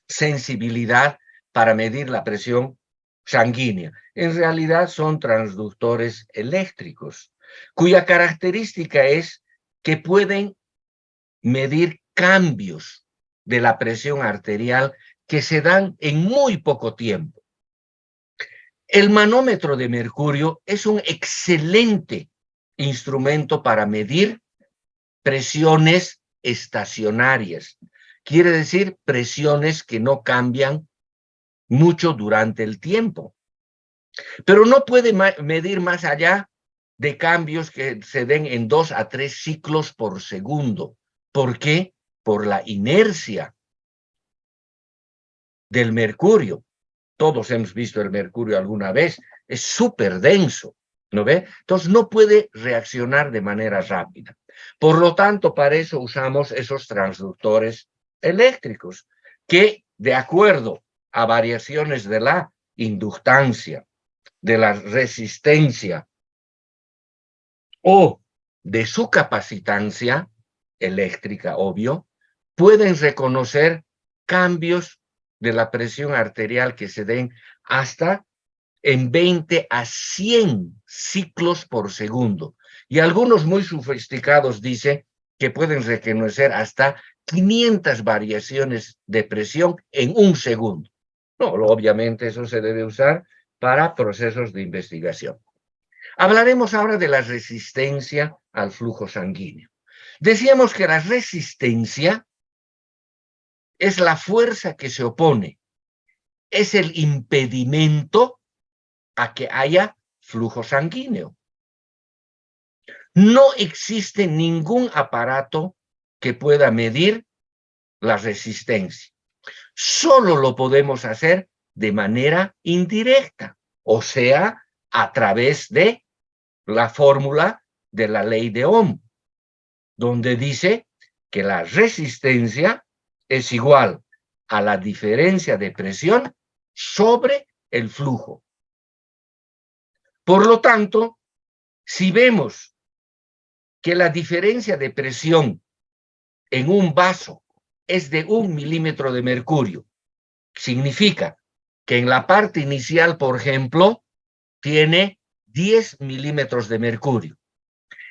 sensibilidad para medir la presión sanguínea. En realidad son transductores eléctricos, cuya característica es que pueden medir cambios de la presión arterial que se dan en muy poco tiempo. El manómetro de mercurio es un excelente instrumento para medir presiones estacionarias. Quiere decir presiones que no cambian mucho durante el tiempo. Pero no puede medir más allá de cambios que se den en 2 a 3 ciclos por segundo. ¿Por qué? Por la inercia del mercurio. Todos hemos visto el mercurio alguna vez. Es súper denso, ¿no ve? Entonces no puede reaccionar de manera rápida. Por lo tanto, para eso usamos esos transductores eléctricos que, de acuerdo a variaciones de la inductancia, de la resistencia o de su capacitancia eléctrica, obvio, pueden reconocer cambios de la presión arterial que se den hasta en 20 a 100 ciclos por segundo. Y algunos muy sofisticados dicen que pueden reconocer hasta 500 variaciones de presión en un segundo. No, obviamente eso se debe usar para procesos de investigación. Hablaremos ahora de la resistencia al flujo sanguíneo. Decíamos que la resistencia es la fuerza que se opone, es el impedimento a que haya flujo sanguíneo. No existe ningún aparato que pueda medir la resistencia. Solo lo podemos hacer de manera indirecta, o sea, a través de la fórmula de la ley de Ohm, donde dice que la resistencia es igual a la diferencia de presión sobre el flujo. Por lo tanto, si vemos que la diferencia de presión en un vaso es de 1 milímetro de mercurio, significa que en la parte inicial, por ejemplo, tiene 10 milímetros de mercurio.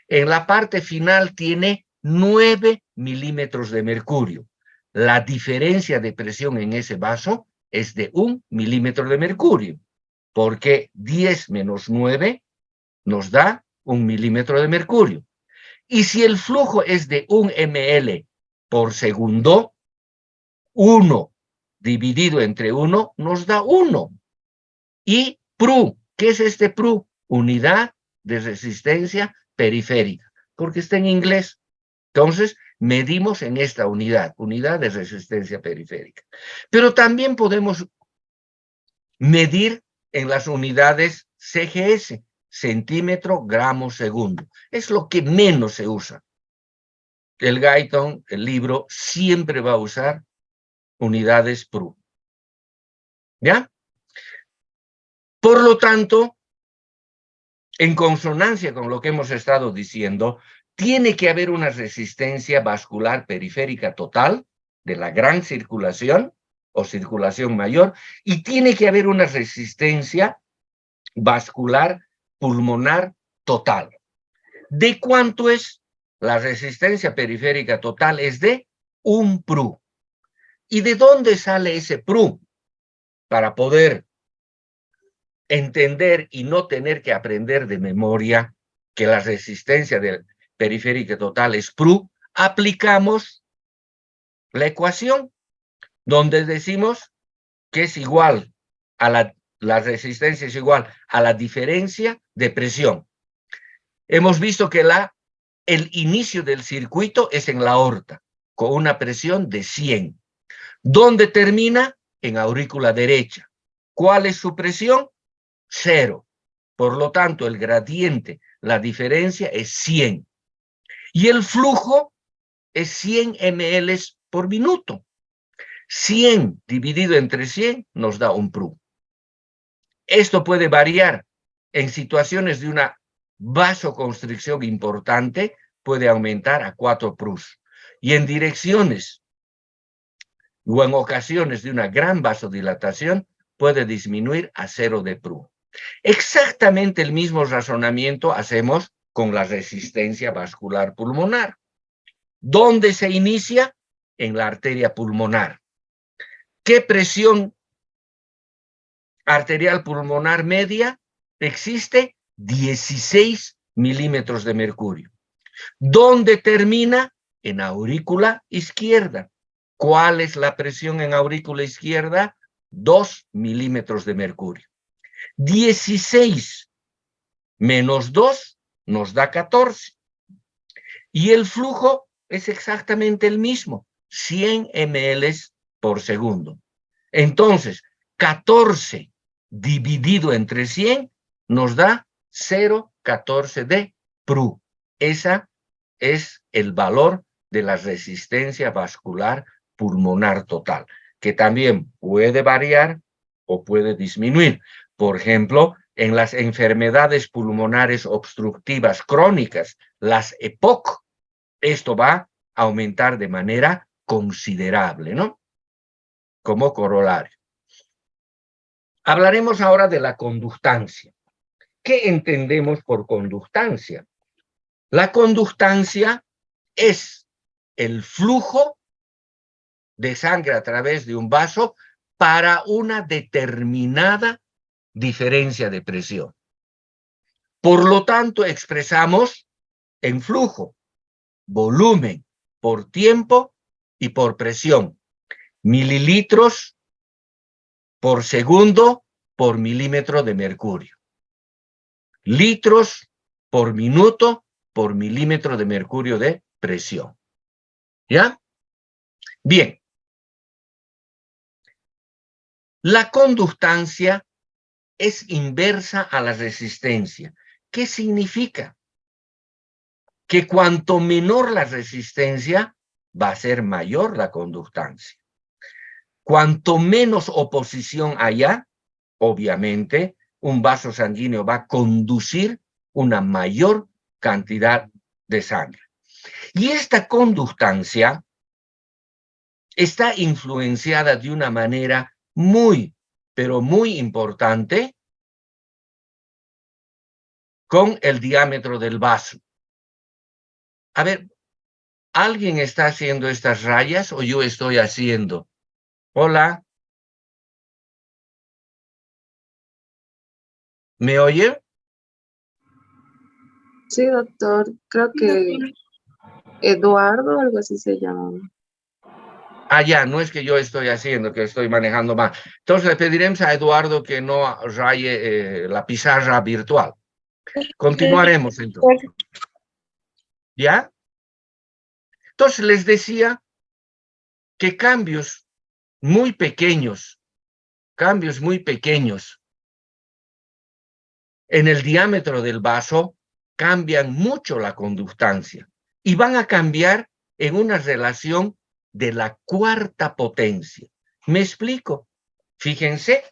En la parte final tiene 9 milímetros de mercurio. La diferencia de presión en ese vaso es de 1 milímetro de mercurio, porque 10 menos 9 nos da 1 milímetro de mercurio. Y si el flujo es de 1 ml por segundo, 1 dividido entre 1 nos da 1. Y PRU, ¿qué es este PRU? Unidad de resistencia periférica, porque está en inglés. Entonces, medimos en esta unidad, unidad de resistencia periférica. Pero también podemos medir en las unidades CGS, centímetro, gramo, segundo. Es lo que menos se usa. El Guyton, el libro, siempre va a usar unidades PRU. ¿Ya? Por lo tanto, en consonancia con lo que hemos estado diciendo, tiene que haber una resistencia vascular periférica total de la gran circulación o circulación mayor, y tiene que haber una resistencia vascular pulmonar total. ¿De cuánto es? La resistencia periférica total es de 1 PRU. ¿Y de dónde sale ese PRU? Para poder entender y no tener que aprender de memoria que la resistencia periférica total es PRU, aplicamos la ecuación donde decimos que es igual a la resistencia es igual a la diferencia de presión. Hemos visto que el inicio del circuito es en la aorta, con una presión de 100. ¿Dónde termina? En aurícula derecha. ¿Cuál es su presión? 0. Por lo tanto, el gradiente, la diferencia es 100. Y el flujo es 100 ml por minuto. 100 dividido entre 100 nos da 1 PRU. Esto puede variar. En situaciones de una vasoconstricción importante, puede aumentar a 4 PRUs. Y en direcciones o en ocasiones de una gran vasodilatación, puede disminuir a 0 de PRU. Exactamente el mismo razonamiento hacemos con la resistencia vascular pulmonar. ¿Dónde se inicia? En la arteria pulmonar. ¿Qué presión arterial pulmonar media existe? 16 milímetros de mercurio. ¿Dónde termina? En aurícula izquierda. ¿Cuál es la presión en aurícula izquierda? 2 milímetros de mercurio. 16 menos 2 nos da 14. Y el flujo es exactamente el mismo, 100 ml por segundo. Entonces, 14 dividido entre 100 nos da 0,14 de PRU. Ese es el valor de la resistencia vascular pulmonar total, que también puede variar o puede disminuir. Por ejemplo, en las enfermedades pulmonares obstructivas crónicas, las EPOC, esto va a aumentar de manera considerable, ¿no? Como corolario. Hablaremos ahora de la conductancia. ¿Qué entendemos por conductancia? La conductancia es el flujo de sangre a través de un vaso para una determinada diferencia de presión. Por lo tanto, expresamos en flujo, volumen por tiempo y por presión. Mililitros por segundo por milímetro de mercurio. Litros por minuto por milímetro de mercurio de presión. ¿Ya? Bien. La conductancia es inversa a la resistencia. ¿Qué significa? Que cuanto menor la resistencia, va a ser mayor la conductancia. Cuanto menos oposición haya, obviamente, un vaso sanguíneo va a conducir una mayor cantidad de sangre. Y esta conductancia está influenciada de una manera muy, pero muy importante con el diámetro del vaso. A ver, ¿alguien está haciendo estas rayas o yo estoy haciendo? Hola, ¿me oye? Sí, doctor, creo que Eduardo, algo así se llama. Ah, ya, no es que yo estoy haciendo, que estoy manejando mal. Entonces le pediremos a Eduardo que no raye la pizarra virtual. Continuaremos entonces. ¿Ya? Entonces les decía que cambios muy pequeños en el diámetro del vaso cambian mucho la conductancia y van a cambiar en una relación de la cuarta potencia. ¿Me explico? Fíjense,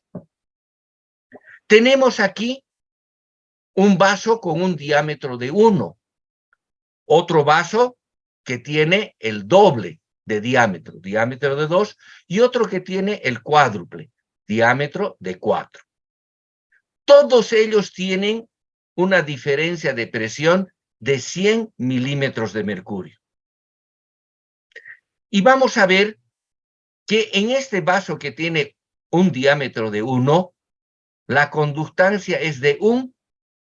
tenemos aquí un vaso con un diámetro de 1, otro vaso que tiene el doble de diámetro, diámetro de 2, y otro que tiene el cuádruple, diámetro de 4. Todos ellos tienen una diferencia de presión de 100 milímetros de mercurio. Y vamos a ver que en este vaso que tiene un diámetro de 1, la conductancia es de 1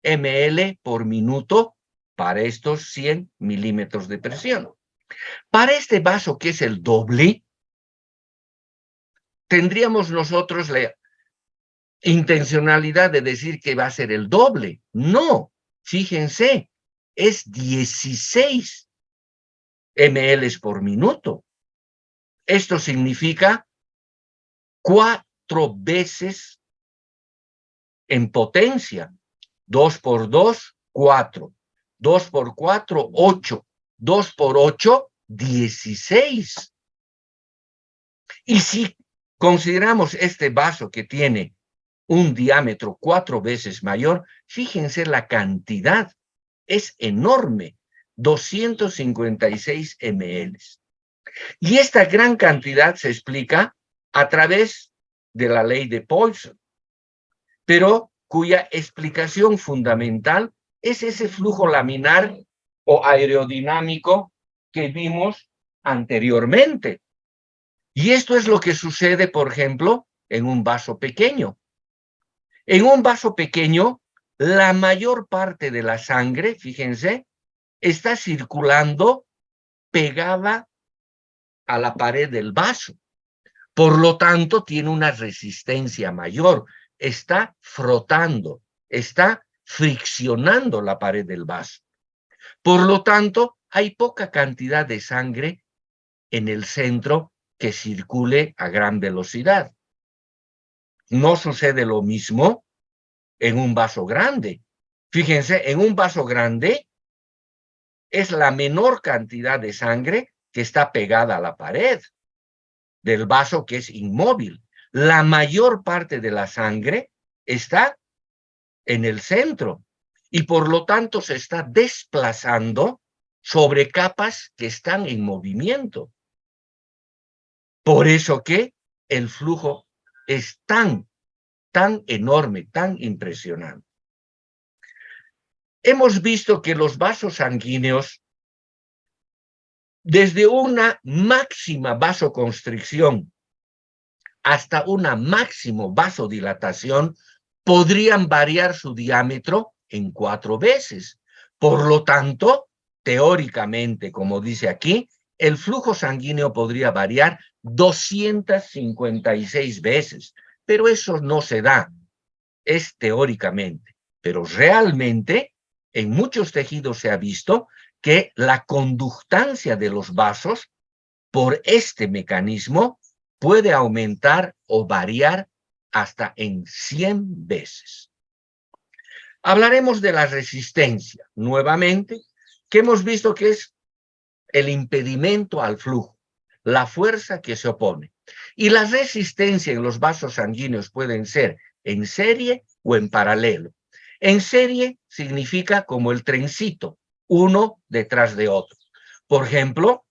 ml por minuto para estos 100 milímetros de presión. Para este vaso que es el doble, tendríamos nosotros la intencionalidad de decir que va a ser el doble. No, fíjense, es 16 ml por minuto. Esto significa 4 veces en potencia. 2 por 2, 4. 2 por 4, 8. 2 por 8, 16. Y si consideramos este vaso que tiene un diámetro 4 veces mayor, fíjense la cantidad, es enorme, 256 ml. Y esta gran cantidad se explica a través de la ley de Poisson, pero cuya explicación fundamental es ese flujo laminar o aerodinámico que vimos anteriormente. Y esto es lo que sucede, por ejemplo, en un vaso pequeño. En un vaso pequeño, la mayor parte de la sangre, fíjense, está circulando pegada a la pared del vaso. Por lo tanto, tiene una resistencia mayor. Está frotando, está friccionando la pared del vaso. Por lo tanto, hay poca cantidad de sangre en el centro que circule a gran velocidad. No sucede lo mismo en un vaso grande. Fíjense, en un vaso grande es la menor cantidad de sangre que está pegada a la pared del vaso, que es inmóvil. La mayor parte de la sangre está en el centro y por lo tanto se está desplazando sobre capas que están en movimiento. Por eso que el flujo es tan enorme, tan impresionante. Hemos visto que los vasos sanguíneos desde una máxima vasoconstricción hasta una máxima vasodilatación, podrían variar su diámetro en 4 veces. Por lo tanto, teóricamente, como dice aquí, el flujo sanguíneo podría variar 256 veces, pero eso no se da, es teóricamente. Pero realmente, en muchos tejidos se ha visto que la conductancia de los vasos por este mecanismo puede aumentar o variar hasta en 100 veces. Hablaremos de la resistencia, nuevamente, que hemos visto que es el impedimento al flujo, la fuerza que se opone. Y la resistencia en los vasos sanguíneos pueden ser en serie o en paralelo. En serie significa como el trencito, uno detrás de otro. Por ejemplo,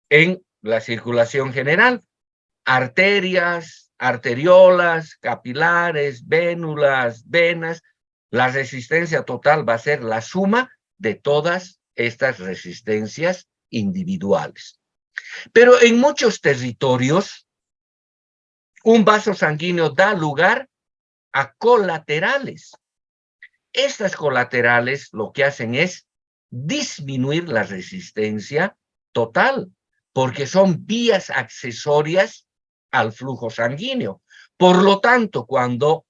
en la circulación general, arterias, arteriolas, capilares, vénulas, venas, la resistencia total va a ser la suma de todas estas resistencias individuales. Pero en muchos territorios, un vaso sanguíneo da lugar a colaterales. Estas colaterales lo que hacen es disminuir la resistencia total, porque son vías accesorias al flujo sanguíneo. Por lo tanto, cuando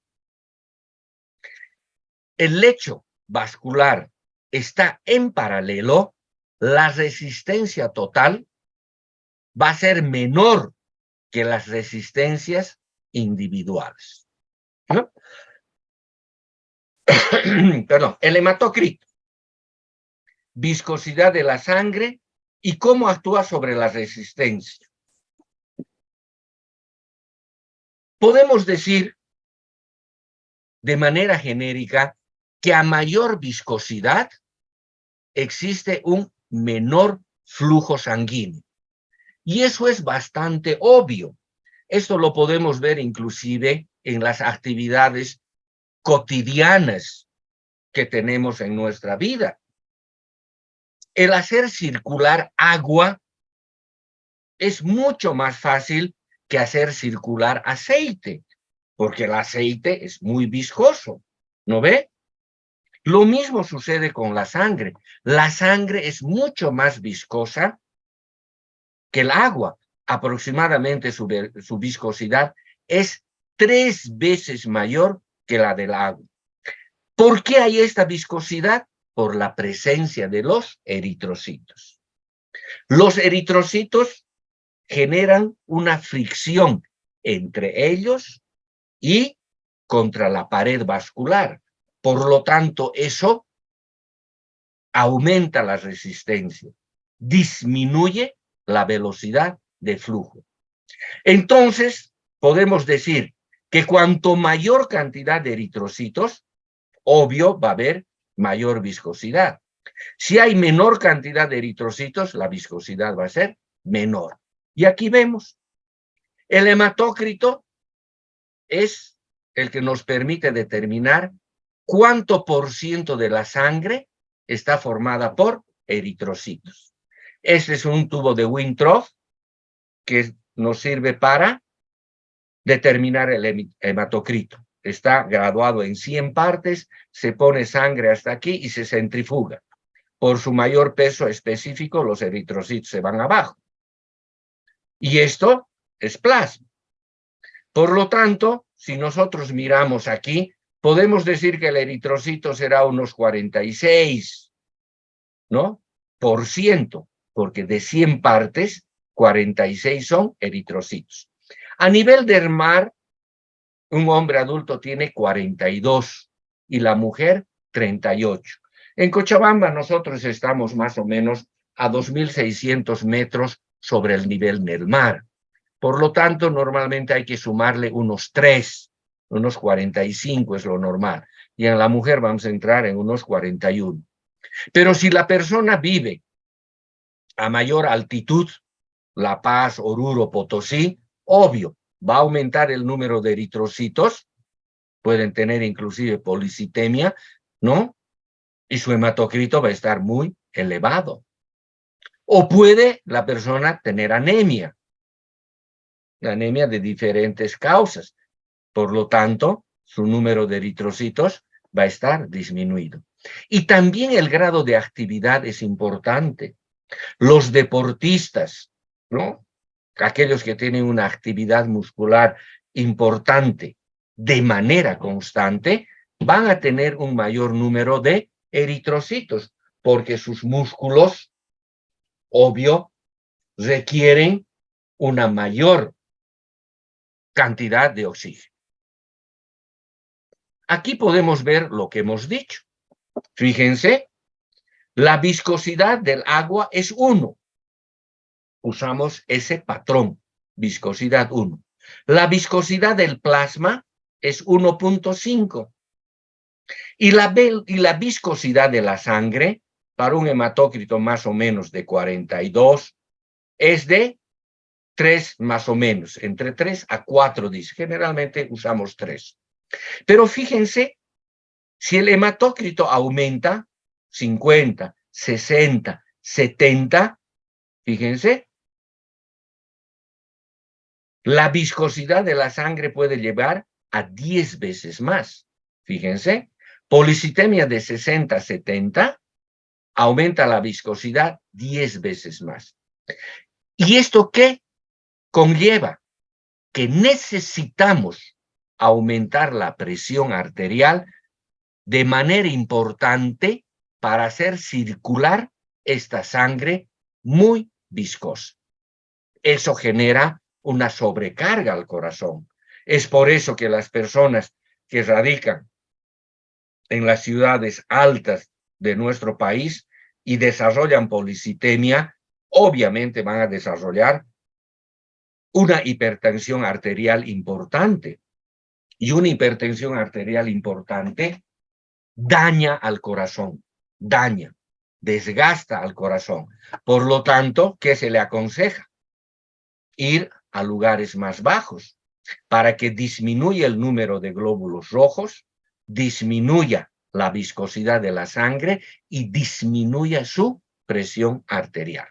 el lecho vascular está en paralelo, la resistencia total va a ser menor que las resistencias individuales, ¿no? Perdón, el hematocrito, viscosidad de la sangre y cómo actúa sobre la resistencia. Podemos decir de manera genérica que a mayor viscosidad existe un menor flujo sanguíneo. Y eso es bastante obvio. Esto lo podemos ver inclusive en las actividades cotidianas que tenemos en nuestra vida. El hacer circular agua es mucho más fácil que hacer circular aceite, porque el aceite es muy viscoso, ¿no ve? Lo mismo sucede con la sangre. La sangre es mucho más viscosa que el agua. Aproximadamente su viscosidad es 3 veces mayor que la del agua. ¿Por qué hay esta viscosidad? Por la presencia de los eritrocitos. Los eritrocitos generan una fricción entre ellos y contra la pared vascular. Por lo tanto, eso aumenta la resistencia, disminuye la velocidad de flujo. Entonces, podemos decir que cuanto mayor cantidad de eritrocitos, obvio, va a haber mayor viscosidad. Si hay menor cantidad de eritrocitos, la viscosidad va a ser menor. Y aquí vemos, el hematócrito es el que nos permite determinar cuánto por ciento de la sangre está formada por eritrocitos. Este es un tubo de Winthrop que nos sirve para determinar el hematocrito. Está graduado en 100 partes, se pone sangre hasta aquí y se centrifuga. Por su mayor peso específico, los eritrocitos se van abajo. Y esto es plasma. Por lo tanto, si nosotros miramos aquí, podemos decir que el eritrocito será unos 46, ¿no? Por ciento, porque de 100 partes, 46 son eritrocitos. A nivel dermal, un hombre adulto tiene 42 y la mujer 38. En Cochabamba nosotros estamos más o menos a 2.600 metros sobre el nivel del mar. Por lo tanto, normalmente hay que sumarle unos 3, unos 45 es lo normal. Y en la mujer vamos a entrar en unos 41. Pero si la persona vive a mayor altitud, La Paz, Oruro, Potosí, obvio, va a aumentar el número de eritrocitos, pueden tener inclusive policitemia, ¿no? Y su hematocrito va a estar muy elevado. O puede la persona tener anemia de diferentes causas. Por lo tanto, su número de eritrocitos va a estar disminuido. Y también el grado de actividad es importante. Los deportistas, ¿no? Aquellos que tienen una actividad muscular importante de manera constante, van a tener un mayor número de eritrocitos, porque sus músculos, obvio, requieren una mayor cantidad de oxígeno. Aquí podemos ver lo que hemos dicho. Fíjense, la viscosidad del agua es 1. Usamos ese patrón, viscosidad 1. La viscosidad del plasma es 1.5. Y la viscosidad de la sangre, para un hematócrito más o menos de 42, es de 3 más o menos, entre 3 a 4 dice. Generalmente usamos 3. Pero fíjense, si el hematócrito aumenta 50, 60, 70, fíjense, la viscosidad de la sangre puede llevar a 10 veces más. Fíjense, policitemia de 60 a 70 aumenta la viscosidad 10 veces más. ¿Y esto qué conlleva? Que necesitamos aumentar la presión arterial de manera importante para hacer circular esta sangre muy viscosa. Eso genera una sobrecarga al corazón. Es por eso que las personas que radican en las ciudades altas de nuestro país y desarrollan policitemia, obviamente van a desarrollar una hipertensión arterial importante. Y una hipertensión arterial importante daña al corazón, desgasta al corazón. Por lo tanto, ¿qué se le aconseja? Ir a lugares más bajos para que disminuya el número de glóbulos rojos, disminuya la viscosidad de la sangre y disminuya su presión arterial.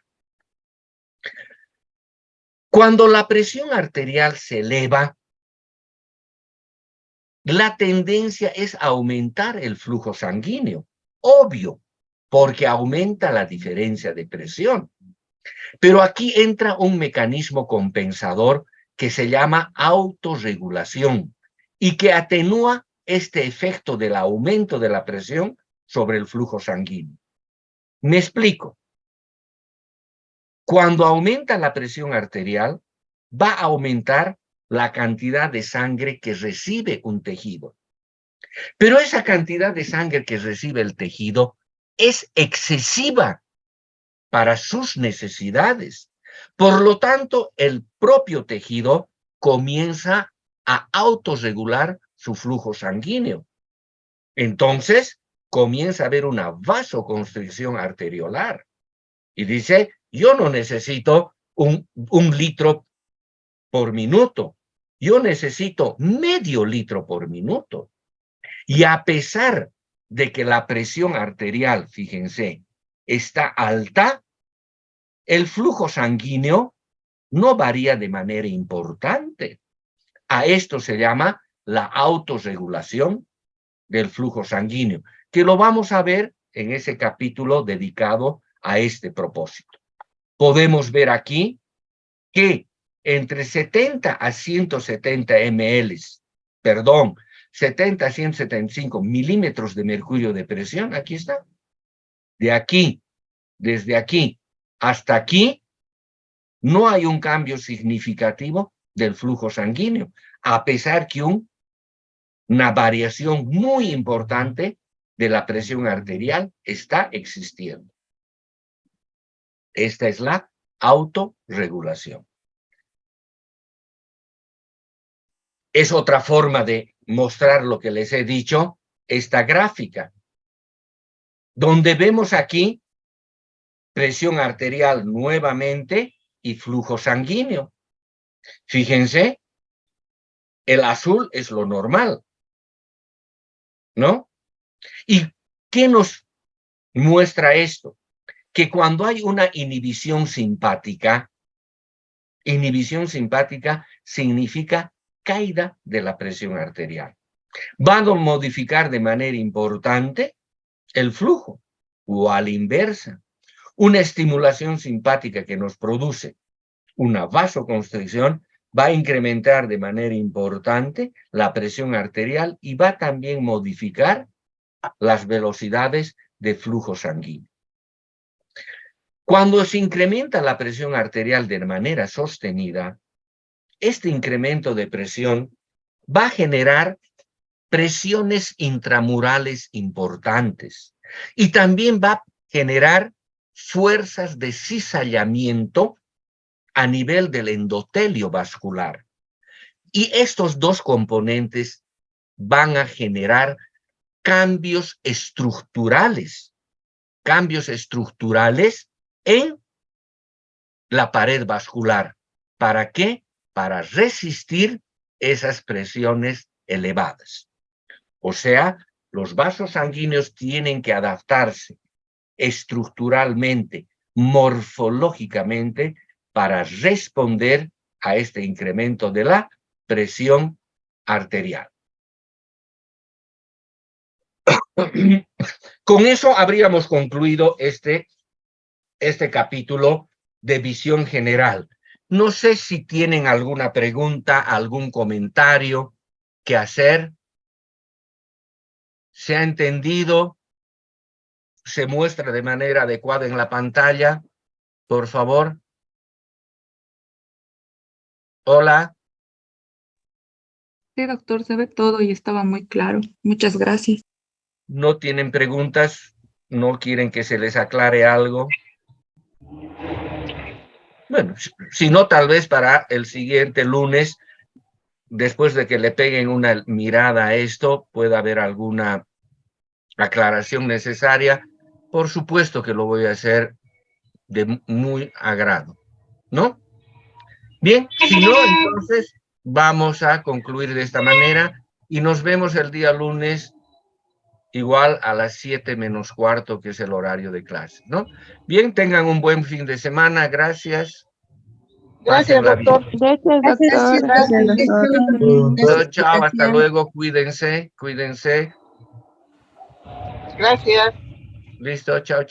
Cuando la presión arterial se eleva, la tendencia es aumentar el flujo sanguíneo, obvio, porque aumenta la diferencia de presión. Pero aquí entra un mecanismo compensador que se llama autorregulación y que atenúa este efecto del aumento de la presión sobre el flujo sanguíneo. Me explico. Cuando aumenta la presión arterial, va a aumentar la cantidad de sangre que recibe un tejido. Pero esa cantidad de sangre que recibe el tejido es excesiva para sus necesidades. Por lo tanto, el propio tejido comienza a autorregular su flujo sanguíneo. Entonces, comienza a haber una vasoconstricción arteriolar. Y dice, yo no necesito un litro por minuto, yo necesito medio litro por minuto. Y a pesar de que la presión arterial, fíjense, está alta, el flujo sanguíneo no varía de manera importante. A esto se llama la autorregulación del flujo sanguíneo, que lo vamos a ver en ese capítulo dedicado a este propósito. Podemos ver aquí que entre 70 a 170 ml, 70 a 175 milímetros de mercurio de presión, aquí está. De aquí, desde aquí hasta aquí, no hay un cambio significativo del flujo sanguíneo, a pesar que una variación muy importante de la presión arterial está existiendo. Esta es la autorregulación. Es otra forma de mostrar lo que les he dicho, esta gráfica, donde vemos aquí presión arterial nuevamente y flujo sanguíneo. Fíjense, el azul es lo normal, ¿no? ¿Y qué nos muestra esto? que cuando hay una inhibición simpática significa caída de la presión arterial. Van a modificar de manera importante el flujo, o a la inversa. Una estimulación simpática que nos produce una vasoconstricción va a incrementar de manera importante la presión arterial y va también a modificar las velocidades de flujo sanguíneo. Cuando se incrementa la presión arterial de manera sostenida, este incremento de presión va a generar presiones intramurales importantes y también va a generar fuerzas de cizallamiento a nivel del endotelio vascular. Y estos dos componentes van a generar cambios estructurales en la pared vascular. ¿Para qué? Para resistir esas presiones elevadas. O sea, los vasos sanguíneos tienen que adaptarse estructuralmente, morfológicamente, para responder a este incremento de la presión arterial. Con eso habríamos concluido este capítulo de visión general. No sé si tienen alguna pregunta, algún comentario que hacer. ¿Se ha entendido? ¿Se muestra de manera adecuada en la pantalla? Por favor. Hola. Sí, doctor, se ve todo y estaba muy claro. Muchas gracias. ¿No tienen preguntas? ¿No quieren que se les aclare algo? Bueno, si no, tal vez para el siguiente lunes, después de que le peguen una mirada a esto, pueda haber alguna aclaración necesaria. Por supuesto que lo voy a hacer de muy agrado, ¿no? Bien, si no, entonces vamos a concluir de esta manera y nos vemos el día lunes igual a las 7:45, que es el horario de clase, ¿no? Bien, tengan un buen fin de semana. Gracias. Gracias, Pásenla bien. doctor. Gracias, doctor. Chao, hasta luego. Cuídense. Gracias. Listo, chao.